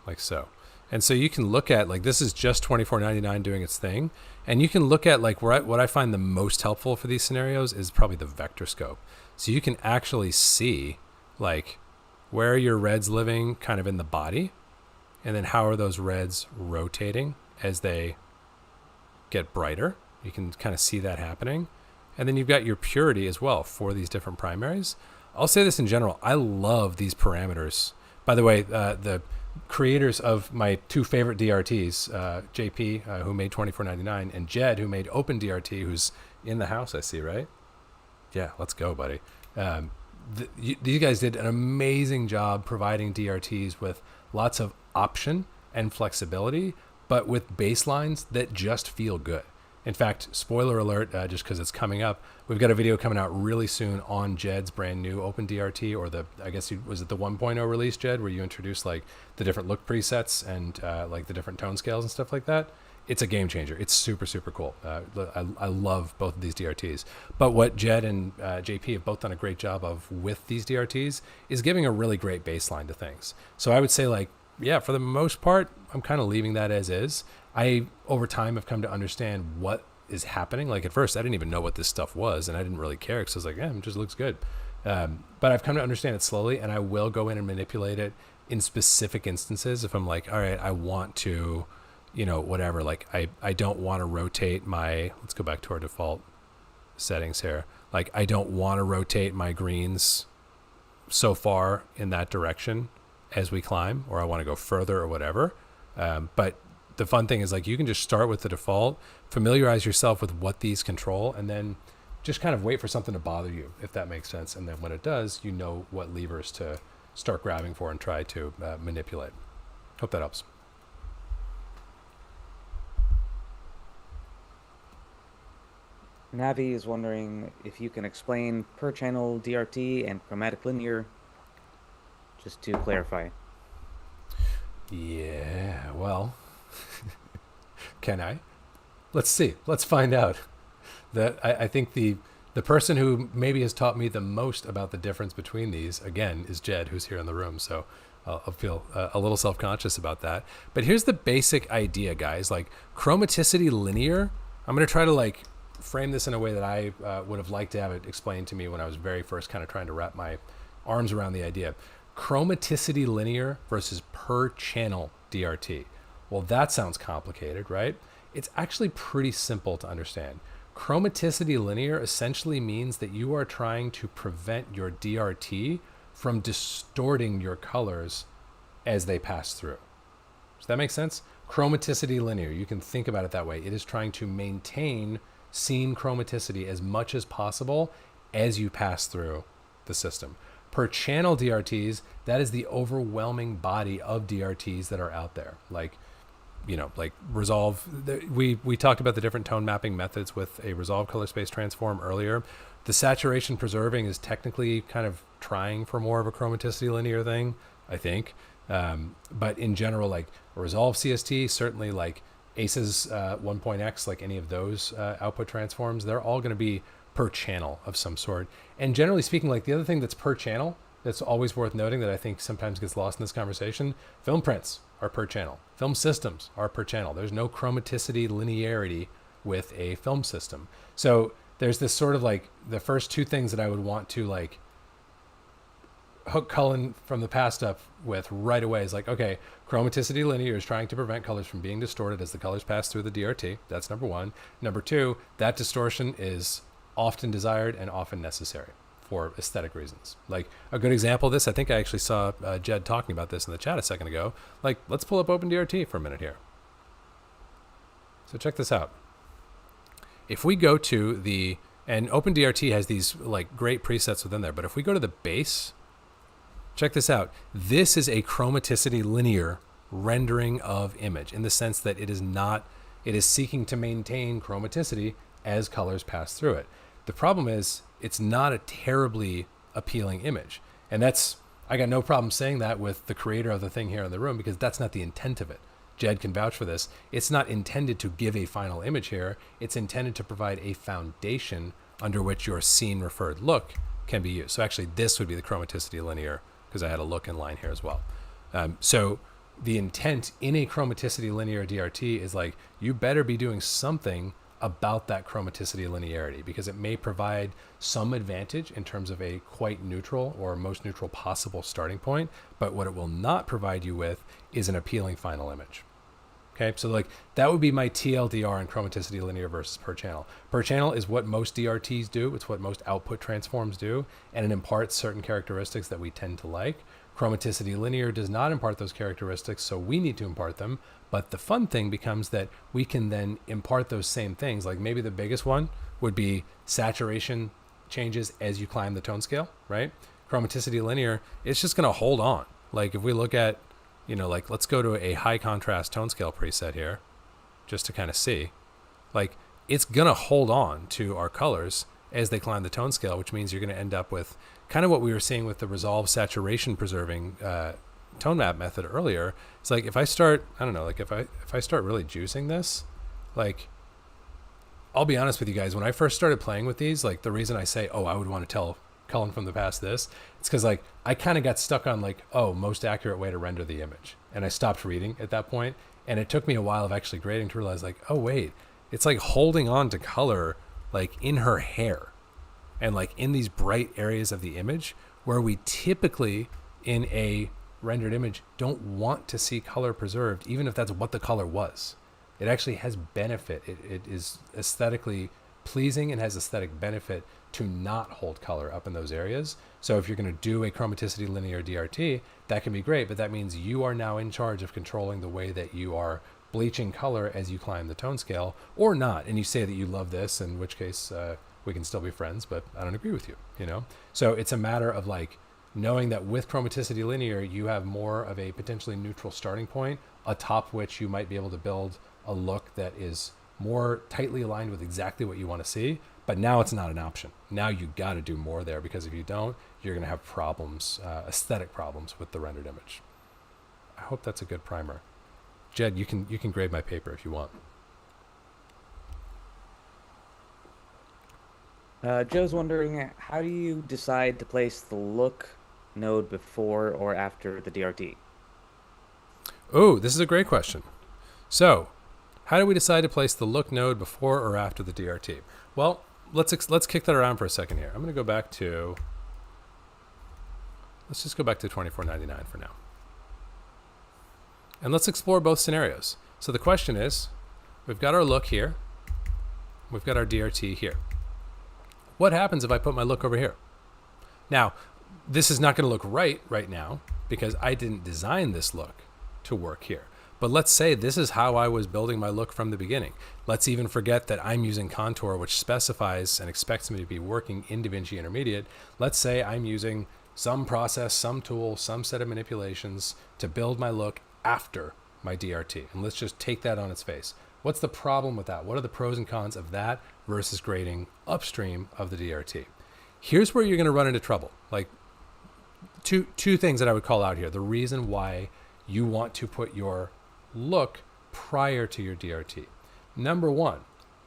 Like so. And so you can look at like this is just 2499 doing its thing, and you can look at like what I find the most helpful for these scenarios is probably the vector scope. So you can actually see like where are your reds living kind of in the body, and then how are those reds rotating as they get brighter. You can kind of see that happening. And then you've got your purity as well for these different primaries. I'll say this in general. I love these parameters. By the way, the creators of my two favorite DRTs, JP, who made 2499, and Jed, who made OpenDRT, who's in the house, I see, right? Yeah, let's go, buddy. These guys did an amazing job providing DRTs with lots of option and flexibility, but with baselines that just feel good. In fact, spoiler alert, just because it's coming up, we've got a video coming out really soon on Jed's brand new OpenDRT, or was it the 1.0 release, Jed, where you introduced like the different look presets and like the different tone scales and stuff like that? It's a game changer. It's super, super cool. I love both of these DRTs. But what Jed and JP have both done a great job of with these DRTs is giving a really great baseline to things. So I would say like, yeah, for the most part, I'm kind of leaving that as is. I, over time, have come to understand what is happening. Like at first, I didn't even know what this stuff was, and I didn't really care because I was like, it just looks good. But I've come to understand it slowly, and I will go in and manipulate it in specific instances. If I'm like, all right, I want to, whatever, like I don't want to rotate let's go back to our default settings here. Like I don't want to rotate my greens so far in that direction as we climb, or I want to go further or whatever. But the fun thing is like you can just start with the default, familiarize yourself with what these control, and then just kind of wait for something to bother you, if that makes sense. And then when it does, you know what levers to start grabbing for and try to manipulate. Hope that helps. Navi is wondering if you can explain per channel DRT and chromatic linear, just to clarify. Yeah, well, can I? Let's see. Let's find out. I think the person who maybe has taught me the most about the difference between these, again, is Jed, who's here in the room. So I'll feel a little self-conscious about that. But here's the basic idea, guys. Like chromaticity linear, I'm going to try to like frame this in a way that I would have liked to have it explained to me when I was very first kind of trying to wrap my arms around the idea. chromaticity linear versus per channel DRT. Well, that sounds complicated, right? It's actually pretty simple to understand. Chromaticity linear essentially means that you are trying to prevent your DRT from distorting your colors as they pass through. Does that make sense? Chromaticity linear, you can think about it that way. It is trying to maintain scene chromaticity as much as possible as you pass through the system. Per channel DRTs, that is the overwhelming body of DRTs that are out there. Like Resolve. We talked about the different tone mapping methods with a Resolve color space transform earlier. The saturation preserving is technically kind of trying for more of a chromaticity linear thing, I think. But in general, like Resolve CST, certainly like ACES 1.x, like any of those output transforms, they're all going to be per channel of some sort. And generally speaking, like the other thing that's per channel that's always worth noting that I think sometimes gets lost in this conversation, film prints are per channel. Film systems are per channel. There's no chromaticity linearity with a film system. So there's this sort of like the first two things that I would want to like hook Cullen from the past up with right away is like, okay, chromaticity linear is trying to prevent colors from being distorted as the colors pass through the DRT. That's number one. Number two, that distortion is often desired and often necessary for aesthetic reasons. Like a good example of this, I think I actually saw Jed talking about this in the chat a second ago. Like, let's pull up OpenDRT for a minute here. So check this out. If we go to and OpenDRT has these like great presets within there, but if we go to the base, check this out. This is a chromaticity linear rendering of image in the sense that it is seeking to maintain chromaticity as colors pass through it. The problem is it's not a terribly appealing image. And I got no problem saying that with the creator of the thing here in the room, because that's not the intent of it. Jed can vouch for this. It's not intended to give a final image here. It's intended to provide a foundation under which your scene referred look can be used. So actually this would be the chromaticity linear, because I had a look in line here as well. So the intent in a chromaticity linear DRT is like, you better be doing something about that chromaticity linearity, because it may provide some advantage in terms of a quite neutral or most neutral possible starting point, but what it will not provide you with is an appealing final image. Okay, so like that would be my TLDR in chromaticity linear versus per channel. Per channel is what most DRTs do. It's what most output transforms do, and it imparts certain characteristics that we tend to like. Chromaticity linear does not impart those characteristics, so we need to impart them. But the fun thing becomes that we can then impart those same things. Like maybe the biggest one would be saturation changes as you climb the tone scale, right? Chromaticity linear, it's just going to hold on. Like if we look at, like let's go to a high contrast tone scale preset here, just to kind of see. Like it's going to hold on to our colors as they climb the tone scale, which means you're going to end up with kind of what we were seeing with the Resolve saturation preserving tone map method earlier. It's like if I start, I don't know, like if I start really juicing this, like I'll be honest with you guys, when I first started playing with these, like the reason I say, oh, I would want to tell Cullen from the past this, it's because like I kind of got stuck on like, oh, most accurate way to render the image, and I stopped reading at that point, and it took me a while of actually grading to realize like, oh wait, it's like holding on to color like in her hair and like in these bright areas of the image where we typically in a rendered image don't want to see color preserved, even if that's what the color was. It actually has benefit. It is aesthetically pleasing and has aesthetic benefit to not hold color up in those areas. So if you're going to do a chromaticity linear DRT, that can be great, but that means you are now in charge of controlling the way that you are bleaching color as you climb the tone scale, or not. And you say that you love this, in which case we can still be friends, but I don't agree with you, So it's a matter of like knowing that with chromaticity linear, you have more of a potentially neutral starting point atop which you might be able to build a look that is more tightly aligned with exactly what you want to see. But now it's not an option. Now you got to do more there, because if you don't, you're going to have problems, aesthetic problems with the rendered image. I hope that's a good primer. Jed, you can grade my paper if you want. Joe's wondering, how do you decide to place the look node before or after the DRT? Oh, this is a great question. So, how do we decide to place the look node before or after the DRT? Well, let's kick that around for a second here. I'm going to go back to Let's just go back to $24.99 for now. And let's explore both scenarios. So the question is, we've got our look here. We've got our DRT here. What happens if I put my look over here? Now, this is not going to look right now because I didn't design this look to work here. But let's say this is how I was building my look from the beginning. Let's even forget that I'm using Contour, which specifies and expects me to be working in DaVinci Intermediate. Let's say I'm using some process, some tool, some set of manipulations to build my look after my DRT. And let's just take that on its face. What's the problem with that? What are the pros and cons of that versus grading upstream of the DRT? Here's where you're going to run into trouble. Like two things that I would call out here. The reason why you want to put your look prior to your DRT. Number one,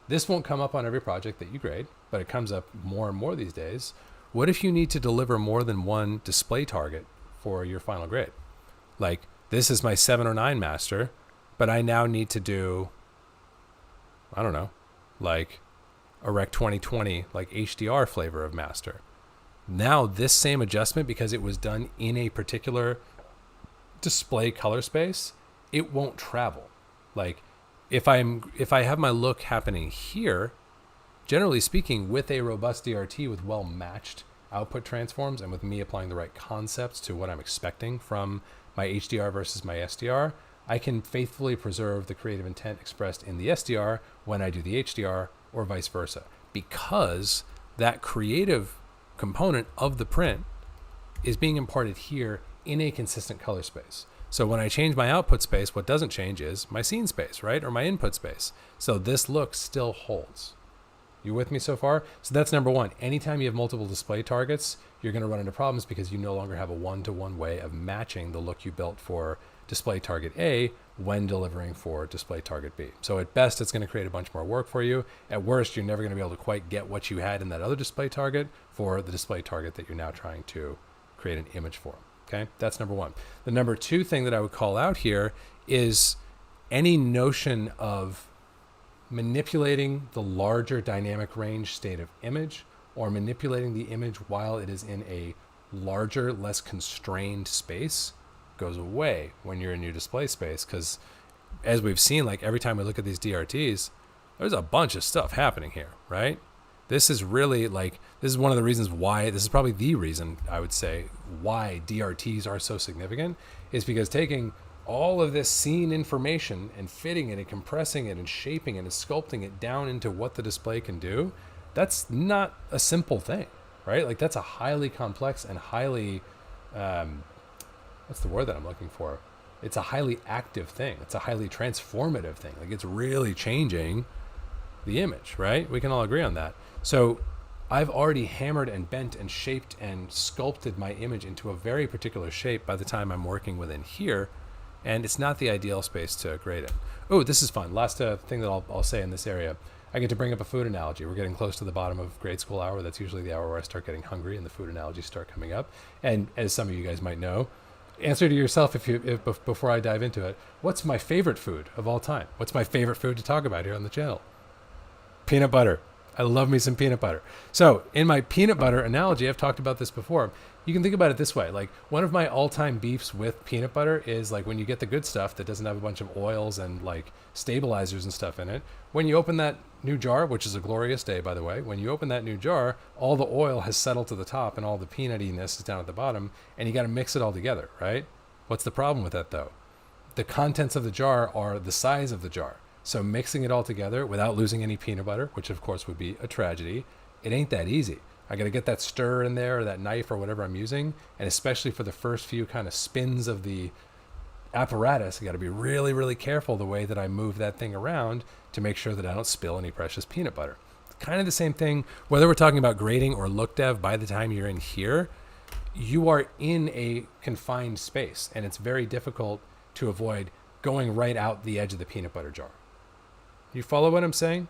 this won't come up on every project that you grade, but it comes up more and more these days. What if you need to deliver more than one display target for your final grade? Like, this is my 709 master, but I now need to do, I don't know, like a Rec 2020, like HDR flavor of master. Now this same adjustment, because it was done in a particular display color space, it won't travel. Like if I have my look happening here, generally speaking, with a robust DRT with well matched output transforms and with me applying the right concepts to what I'm expecting from my HDR versus my SDR, I can faithfully preserve the creative intent expressed in the SDR when I do the HDR, or vice versa, because that creative component of the print is being imparted here in a consistent color space. So when I change my output space, what doesn't change is my scene space, right? Or my input space. So this look still holds. You with me so far? So that's number one. Anytime you have multiple display targets, you're going to run into problems because you no longer have a one-to-one way of matching the look you built for display target A when delivering for display target B. So at best, it's going to create a bunch more work for you. At worst, you're never going to be able to quite get what you had in that other display target for the display target that you're now trying to create an image for. Okay, that's number one. The number two thing that I would call out here is any notion of manipulating the larger dynamic range state of image or manipulating the image while it is in a larger, less constrained space goes away when you're in your display space. Because as we've seen, like every time we look at these DRTs, there's a bunch of stuff happening here, right? This is really like, this is one of the reasons why, this is probably the reason I would say why DRTs are so significant, is because taking all of this scene information and fitting it and compressing it and shaping it and sculpting it down into what the display can do, that's not a simple thing, right? Like that's a highly complex and highly, what's the word that I'm looking for? It's a highly active thing. It's a highly transformative thing. Like it's really changing the image, right? We can all agree on that. So I've already hammered and bent and shaped and sculpted my image into a very particular shape by the time I'm working within here. And it's not the ideal space to grade in. Oh, this is fun. Last thing that I'll say in this area. I get to bring up a food analogy. We're getting close to the bottom of grade school hour. That's usually the hour where I start getting hungry and the food analogies start coming up. And as some of you guys might know, answer to yourself before I dive into it. What's my favorite food of all time? What's my favorite food to talk about here on the channel? Peanut butter. I love me some peanut butter. So in my peanut butter analogy, I've talked about this before. You can think about it this way. Like one of my all-time beefs with peanut butter is like when you get the good stuff that doesn't have a bunch of oils and like stabilizers and stuff in it. When you open that new jar, which is a glorious day, by the way, when you open that new jar, all the oil has settled to the top and all the peanutiness is down at the bottom, and you got to mix it all together, right? What's the problem with that though? The contents of the jar are the size of the jar. So mixing it all together without losing any peanut butter, which of course would be a tragedy, it ain't that easy. I got to get that stir in there or that knife or whatever I'm using. And especially for the first few kind of spins of the apparatus, I got to be really, really careful the way that I move that thing around to make sure that I don't spill any precious peanut butter. Kind of the same thing, whether we're talking about grading or look dev, by the time you're in here, you are in a confined space and it's very difficult to avoid going right out the edge of the peanut butter jar. You follow what I'm saying?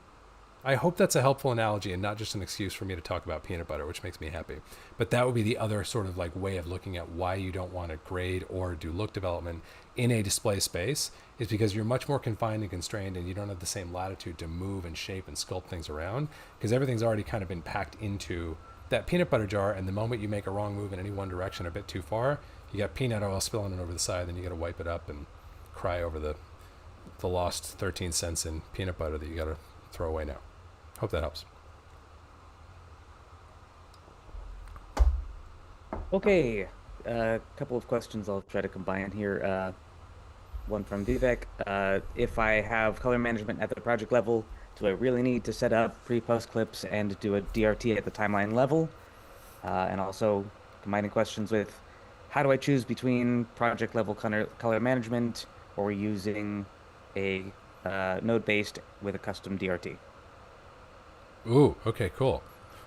I hope that's a helpful analogy and not just an excuse for me to talk about peanut butter, which makes me happy. But that would be the other sort of like way of looking at why you don't want to grade or do look development in a display space, is because you're much more confined and constrained and you don't have the same latitude to move and shape and sculpt things around because everything's already kind of been packed into that peanut butter jar, and the moment you make a wrong move in any one direction a bit too far, you got peanut oil spilling it over the side, then you got to wipe it up and cry over the lost 13 cents in peanut butter that you got to throw away now. Hope that helps. Okay, a couple of questions I'll try to combine here. One from Vivek. If I have color management at the project level, do I really need to set up pre-post clips and do a DRT at the timeline level? And also combining questions with how do I choose between project level color management or using a node-based with a custom DRT? Ooh, okay, cool.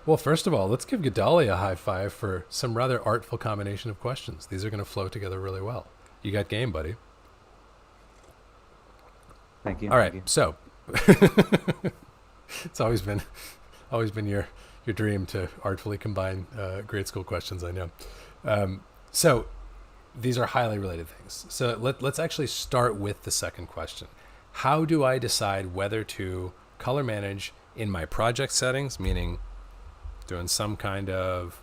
Well, first of all, let's give Gadali a high five for some rather artful combination of questions. These are going to flow together really well. You got game, buddy. Thank you. All right, thank you. so it's always been your dream to artfully combine grade school questions. I know. So these are highly related things. So let's actually start with the second question. How do I decide whether to color manage in my project settings, meaning doing some kind of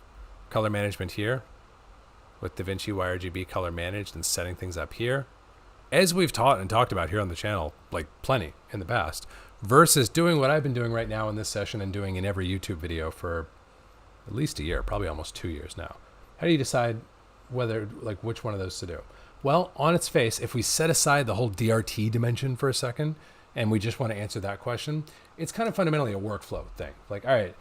color management here with DaVinci YRGB color managed and setting things up here, as we've taught and talked about here on the channel, like plenty in the past, versus doing what I've been doing right now in this session and doing in every YouTube video for at least a year, probably almost 2 years now. How do you decide whether, like, which one of those to do? Well, on its face, if we set aside the whole DRT dimension for a second and we just want to answer that question, it's kind of fundamentally a workflow thing. Like, all right,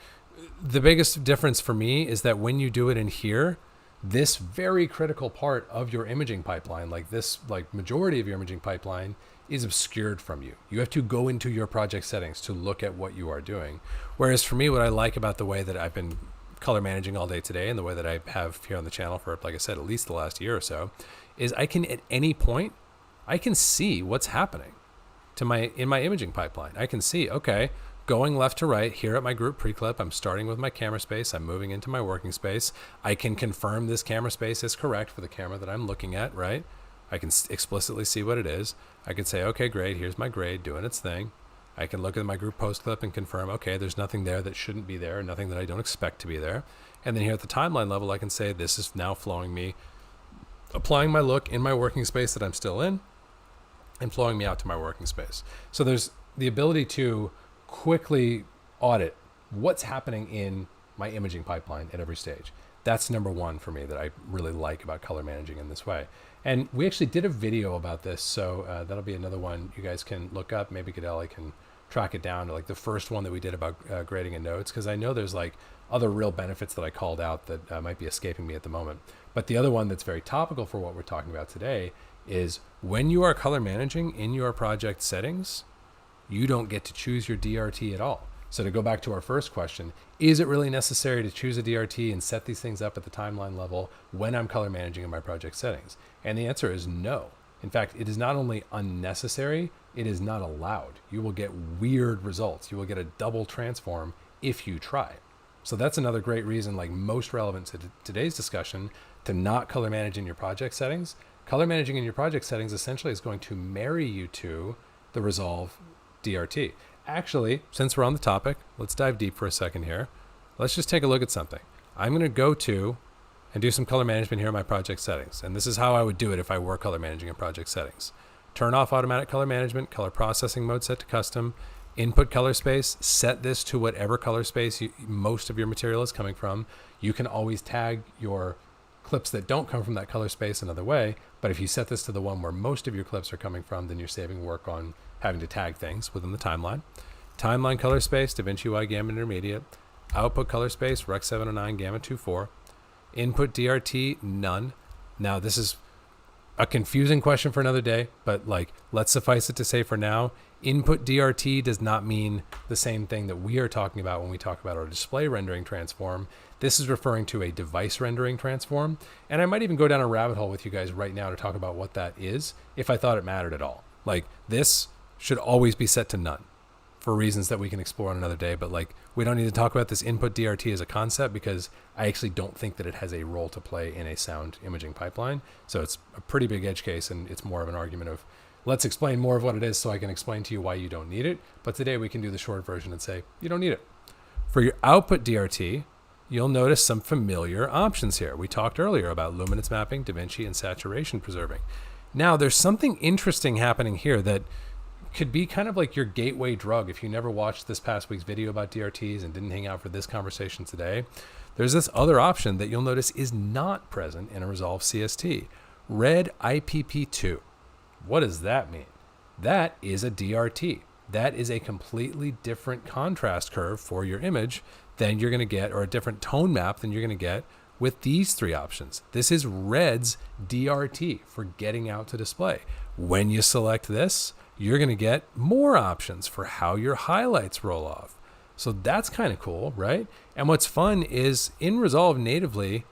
the biggest difference for me is that when you do it in here, this very critical part of your imaging pipeline, like this, like majority of your imaging pipeline, is obscured from you. You have to go into your project settings to look at what you are doing. Whereas for me, what I like about the way that I've been color managing all day today and the way that I have here on the channel for, like I said, at least the last year or so, is I can, at any point, I can see what's happening in my imaging pipeline. I can see, okay, going left to right here at my group pre-clip, I'm starting with my camera space, I'm moving into my working space. I can confirm this camera space is correct for the camera that I'm looking at, right? I can explicitly see what it is. I can say, okay, great, here's my grade doing its thing. I can look at my group post clip and confirm, okay, there's nothing there that shouldn't be there, nothing that I don't expect to be there. And then here at the timeline level, I can say this is now flowing me, applying my look in my working space that I'm still in, and flowing me out to my working space. So there's the ability to quickly audit what's happening in my imaging pipeline at every stage. That's number one for me that I really like about color managing in this way. And we actually did a video about this, so that'll be another one you guys can look up. Maybe Gadali can track it down to like the first one that we did about grading in nodes, because I know there's like other real benefits that I called out that might be escaping me at the moment. But the other one that's very topical for what we're talking about today is when you are color managing in your project settings, you don't get to choose your DRT at all. So to go back to our first question, is it really necessary to choose a DRT and set these things up at the timeline level when I'm color managing in my project settings? And the answer is no. In fact, it is not only unnecessary, it is not allowed. You will get weird results. You will get a double transform if you try. So that's another great reason, like most relevant to today's discussion, to not color manage in your project settings. Color managing in your project settings essentially is going to marry you to the Resolve DRT. Actually, since we're on the topic, let's dive deep for a second here. Let's just take a look at something. I'm going to go to and do some color management here in my project settings. And this is how I would do it if I were color managing in project settings. Turn off automatic color management, color processing mode set to custom, input color space, set this to whatever color space most of your material is coming from. You can always tag your clips that don't come from that color space another way, but if you set this to the one where most of your clips are coming from, then you're saving work on having to tag things within the timeline. Timeline color space, DaVinci Y Gamma Intermediate. Output color space, Rec 709 Gamma 24. Input DRT, none. Now this is a confusing question for another day, but like, let's suffice it to say for now, input DRT does not mean the same thing that we are talking about when we talk about our display rendering transform. This is referring to a device rendering transform. And I might even go down a rabbit hole with you guys right now to talk about what that is, if I thought it mattered at all. Like, this should always be set to none for reasons that we can explore on another day. But like, we don't need to talk about this input DRT as a concept because I actually don't think that it has a role to play in a sound imaging pipeline. So it's a pretty big edge case, and it's more of an argument of let's explain more of what it is so I can explain to you why you don't need it. But today we can do the short version and say you don't need it. For your output DRT, you'll notice some familiar options here. We talked earlier about luminance mapping, DaVinci, and saturation preserving. Now, there's something interesting happening here that could be kind of like your gateway drug. If you never watched this past week's video about DRTs and didn't hang out for this conversation today, there's this other option that you'll notice is not present in a Resolve CST, Red IPP2. What does that mean? That is a DRT. That is a completely different contrast curve for your image than you're going to get, or a different tone map than you're going to get with these three options. This is Red's DRT for getting out to display. When you select this, you're going to get more options for how your highlights roll off. So that's kind of cool, right? And what's fun is in Resolve natively,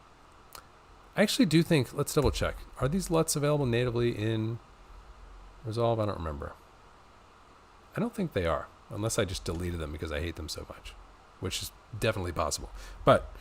I actually do think, let's double check. Are these LUTs available natively in Resolve? I don't remember. I don't think they are, unless I just deleted them because I hate them so much, which is definitely possible. But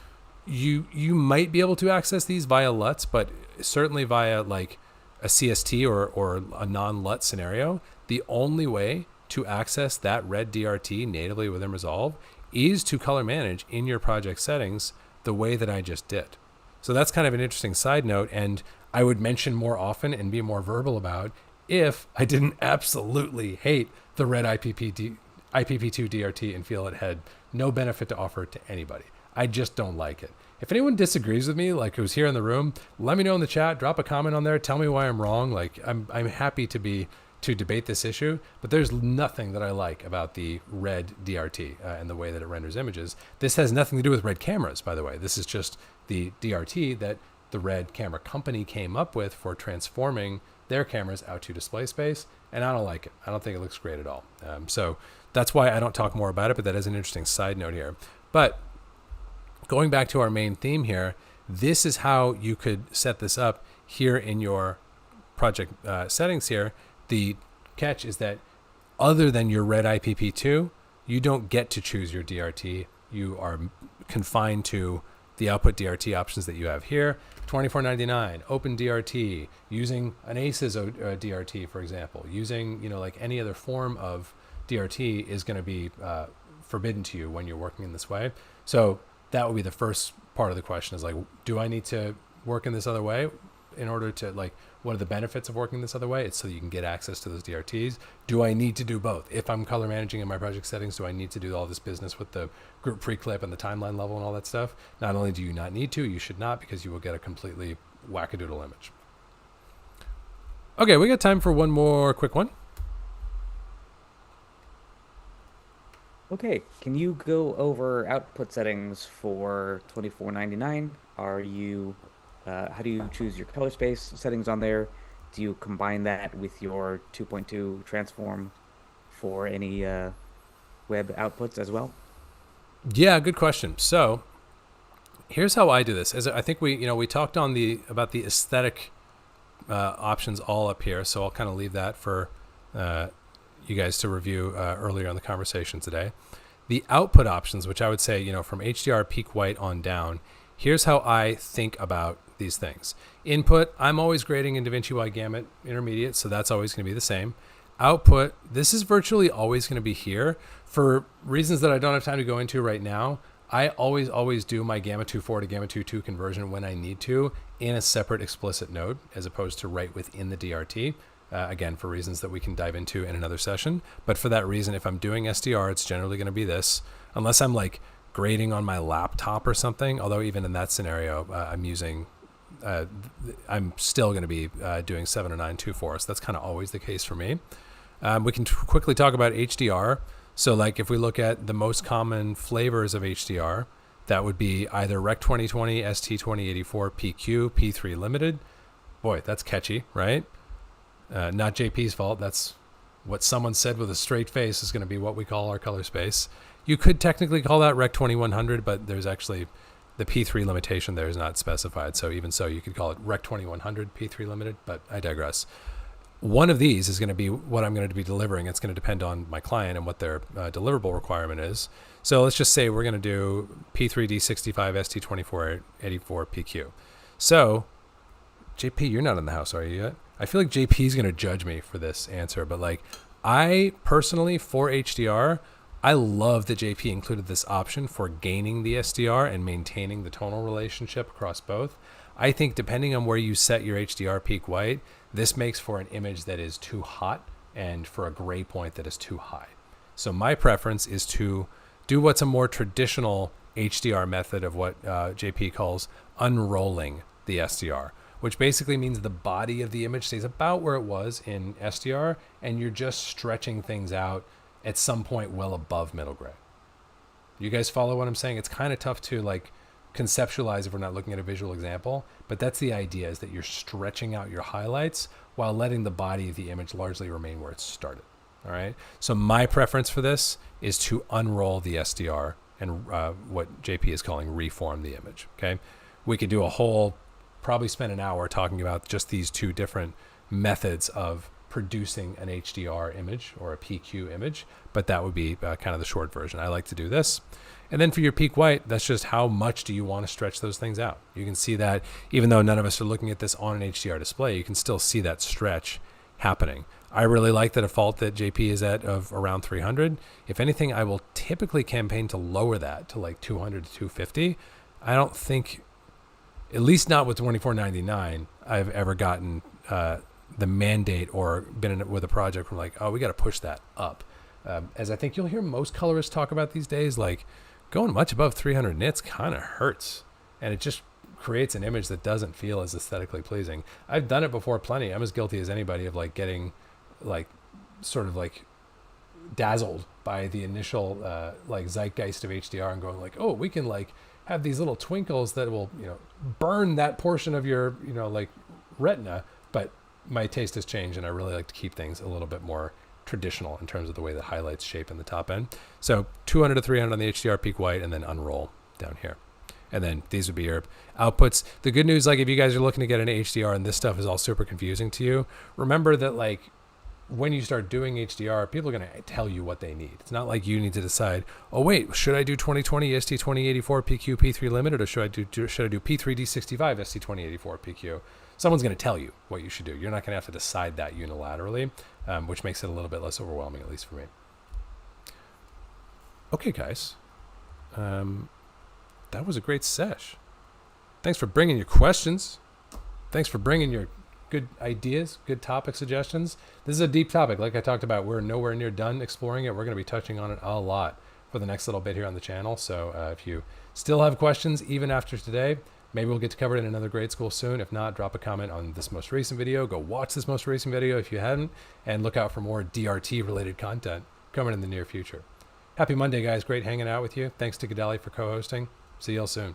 you might be able to access these via LUTs, but certainly via like a CST or a non-LUT scenario, the only way to access that red DRT natively within Resolve is to color manage in your project settings the way that I just did. So that's kind of an interesting side note, and I would mention more often and be more verbal about if I didn't absolutely hate the red IPP2 DRT and feel it had no benefit to offer to anybody. I just don't like it. If anyone disagrees with me, like who's here in the room, let me know in the chat, drop a comment on there, tell me why I'm wrong. Like I'm happy to debate this issue, but there's nothing that I like about the red DRT and the way that it renders images. This has nothing to do with red cameras, by the way. This is just the DRT that the red camera company came up with for transforming their cameras out to display space, and I don't like it. I don't think it looks great at all. So that's why I don't talk more about it, but that is an interesting side note here. But going back to our main theme here, this is how you could set this up here in your project settings here. The catch is that other than your red IPP2, you don't get to choose your DRT. You are confined to the output DRT options that you have here. $24.99, open DRT, using an ACES DRT, for example, using like any other form of DRT is going to be forbidden to you when you're working in this way. So that would be the first part of the question is like, do I need to work in this other way in order to what are the benefits of working this other way? It's so you can get access to those DRTs. Do I need to do both? If I'm color managing in my project settings, do I need to do all this business with the group pre-clip and the timeline level and all that stuff? Not only do you not need to, you should not, because you will get a completely wackadoodle image. Okay, we got time for one more quick one. Okay, can you go over output settings for 24.99? How do you choose your color space settings on there? Do you combine that with your 2.2 transform for any web outputs as well? Yeah, good question. So here's how I do this. As I think we talked on about the aesthetic options all up here. So I'll kind of leave that for you guys to review earlier in the conversation today. The output options, which I would say, from HDR peak white on down, here's how I think about these things. Input, I'm always grading in DaVinci Wide Gamut Intermediate, so that's always going to be the same. Output, this is virtually always going to be here. For reasons that I don't have time to go into right now, I always do my Gamma 2.4 to Gamma 2.2 conversion when I need to in a separate explicit node, as opposed to right within the DRT. Again, for reasons that we can dive into in another session. But for that reason, if I'm doing SDR, it's generally going to be this, unless I'm grading on my laptop or something. Although even in that scenario, I'm still going to be doing 709 2.4. So that's kind of always the case for me. We can quickly talk about HDR. So if we look at the most common flavors of HDR, that would be either Rec 2020, ST 2084, PQ, P3 limited. Boy, that's catchy, right? Not JP's fault. That's what someone said with a straight face is going to be what we call our color space. You could technically call that Rec 2100, but there's actually the P3 limitation there is not specified. So even so, you could call it Rec 2100 P3 limited, but I digress. One of these is going to be what I'm going to be delivering. It's going to depend on my client and what their deliverable requirement is. So let's just say we're going to do P3D65 ST2484 PQ. So JP, you're not in the house, are you yet? I feel like JP is going to judge me for this answer, but I personally, for HDR, I love that JP included this option for gaining the SDR and maintaining the tonal relationship across both. I think depending on where you set your HDR peak white, this makes for an image that is too hot and for a gray point that is too high. So my preference is to do what's a more traditional HDR method of what JP calls unrolling the SDR, which basically means the body of the image stays about where it was in SDR, and you're just stretching things out at some point well above middle gray. You guys follow what I'm saying? It's kind of tough to like conceptualize if we're not looking at a visual example, but that's the idea, is that you're stretching out your highlights while letting the body of the image largely remain where it started. All right. So my preference for this is to unroll the SDR and what JP is calling reform the image. Okay. We could do a whole, probably spend an hour talking about just these two different methods of producing an HDR image or a PQ image, but that would be kind of the short version. I like to do this. And then for your peak white, that's just how much do you want to stretch those things out. You can see that even though none of us are looking at this on an HDR display, you can still see that stretch happening. I really like the default that JP is at of around 300. If anything, I will typically campaign to lower that to like 200 to 250. I don't think, at least not with 2499, I've ever gotten the mandate or been in it with a project where like, oh, we got to push that up. As I think you'll hear most colorists talk about these days, like going much above 300 nits kind of hurts, and it just creates an image that doesn't feel as aesthetically pleasing. I've done it before plenty. I'm as guilty as anybody of like getting like sort of like dazzled by the initial like zeitgeist of HDR and going like, oh, we can like have these little twinkles that will, you know, burn that portion of your, you know, like retina. But my taste has changed, and I really like to keep things a little bit more traditional in terms of the way the highlights shape in the top end. So 200 to 300 on the HDR peak white, and then unroll down here. And then these would be your outputs. The good news, like if you guys are looking to get an HDR and this stuff is all super confusing to you, remember that like when you start doing HDR, people are going to tell you what they need. It's not like you need to decide, oh wait, should I do 2020 ST2084 PQ P3 limited, or should I do P3 D65 ST2084 PQ? Someone's going to tell you what you should do. You're not going to have to decide that unilaterally, which makes it a little bit less overwhelming, at least for me. Okay, guys. That was a great sesh. Thanks for bringing your questions. Thanks for bringing your good ideas, good topic suggestions. This is a deep topic. Like I talked about, we're nowhere near done exploring it. We're going to be touching on it a lot for the next little bit here on the channel. So if you still have questions, even after today, maybe we'll get to cover it in another grade school soon. If not, drop a comment on this most recent video. Go watch this most recent video if you hadn't, and look out for more DRT related content coming in the near future. Happy Monday, guys. Great hanging out with you. Thanks to Gadali for co-hosting. See y'all soon.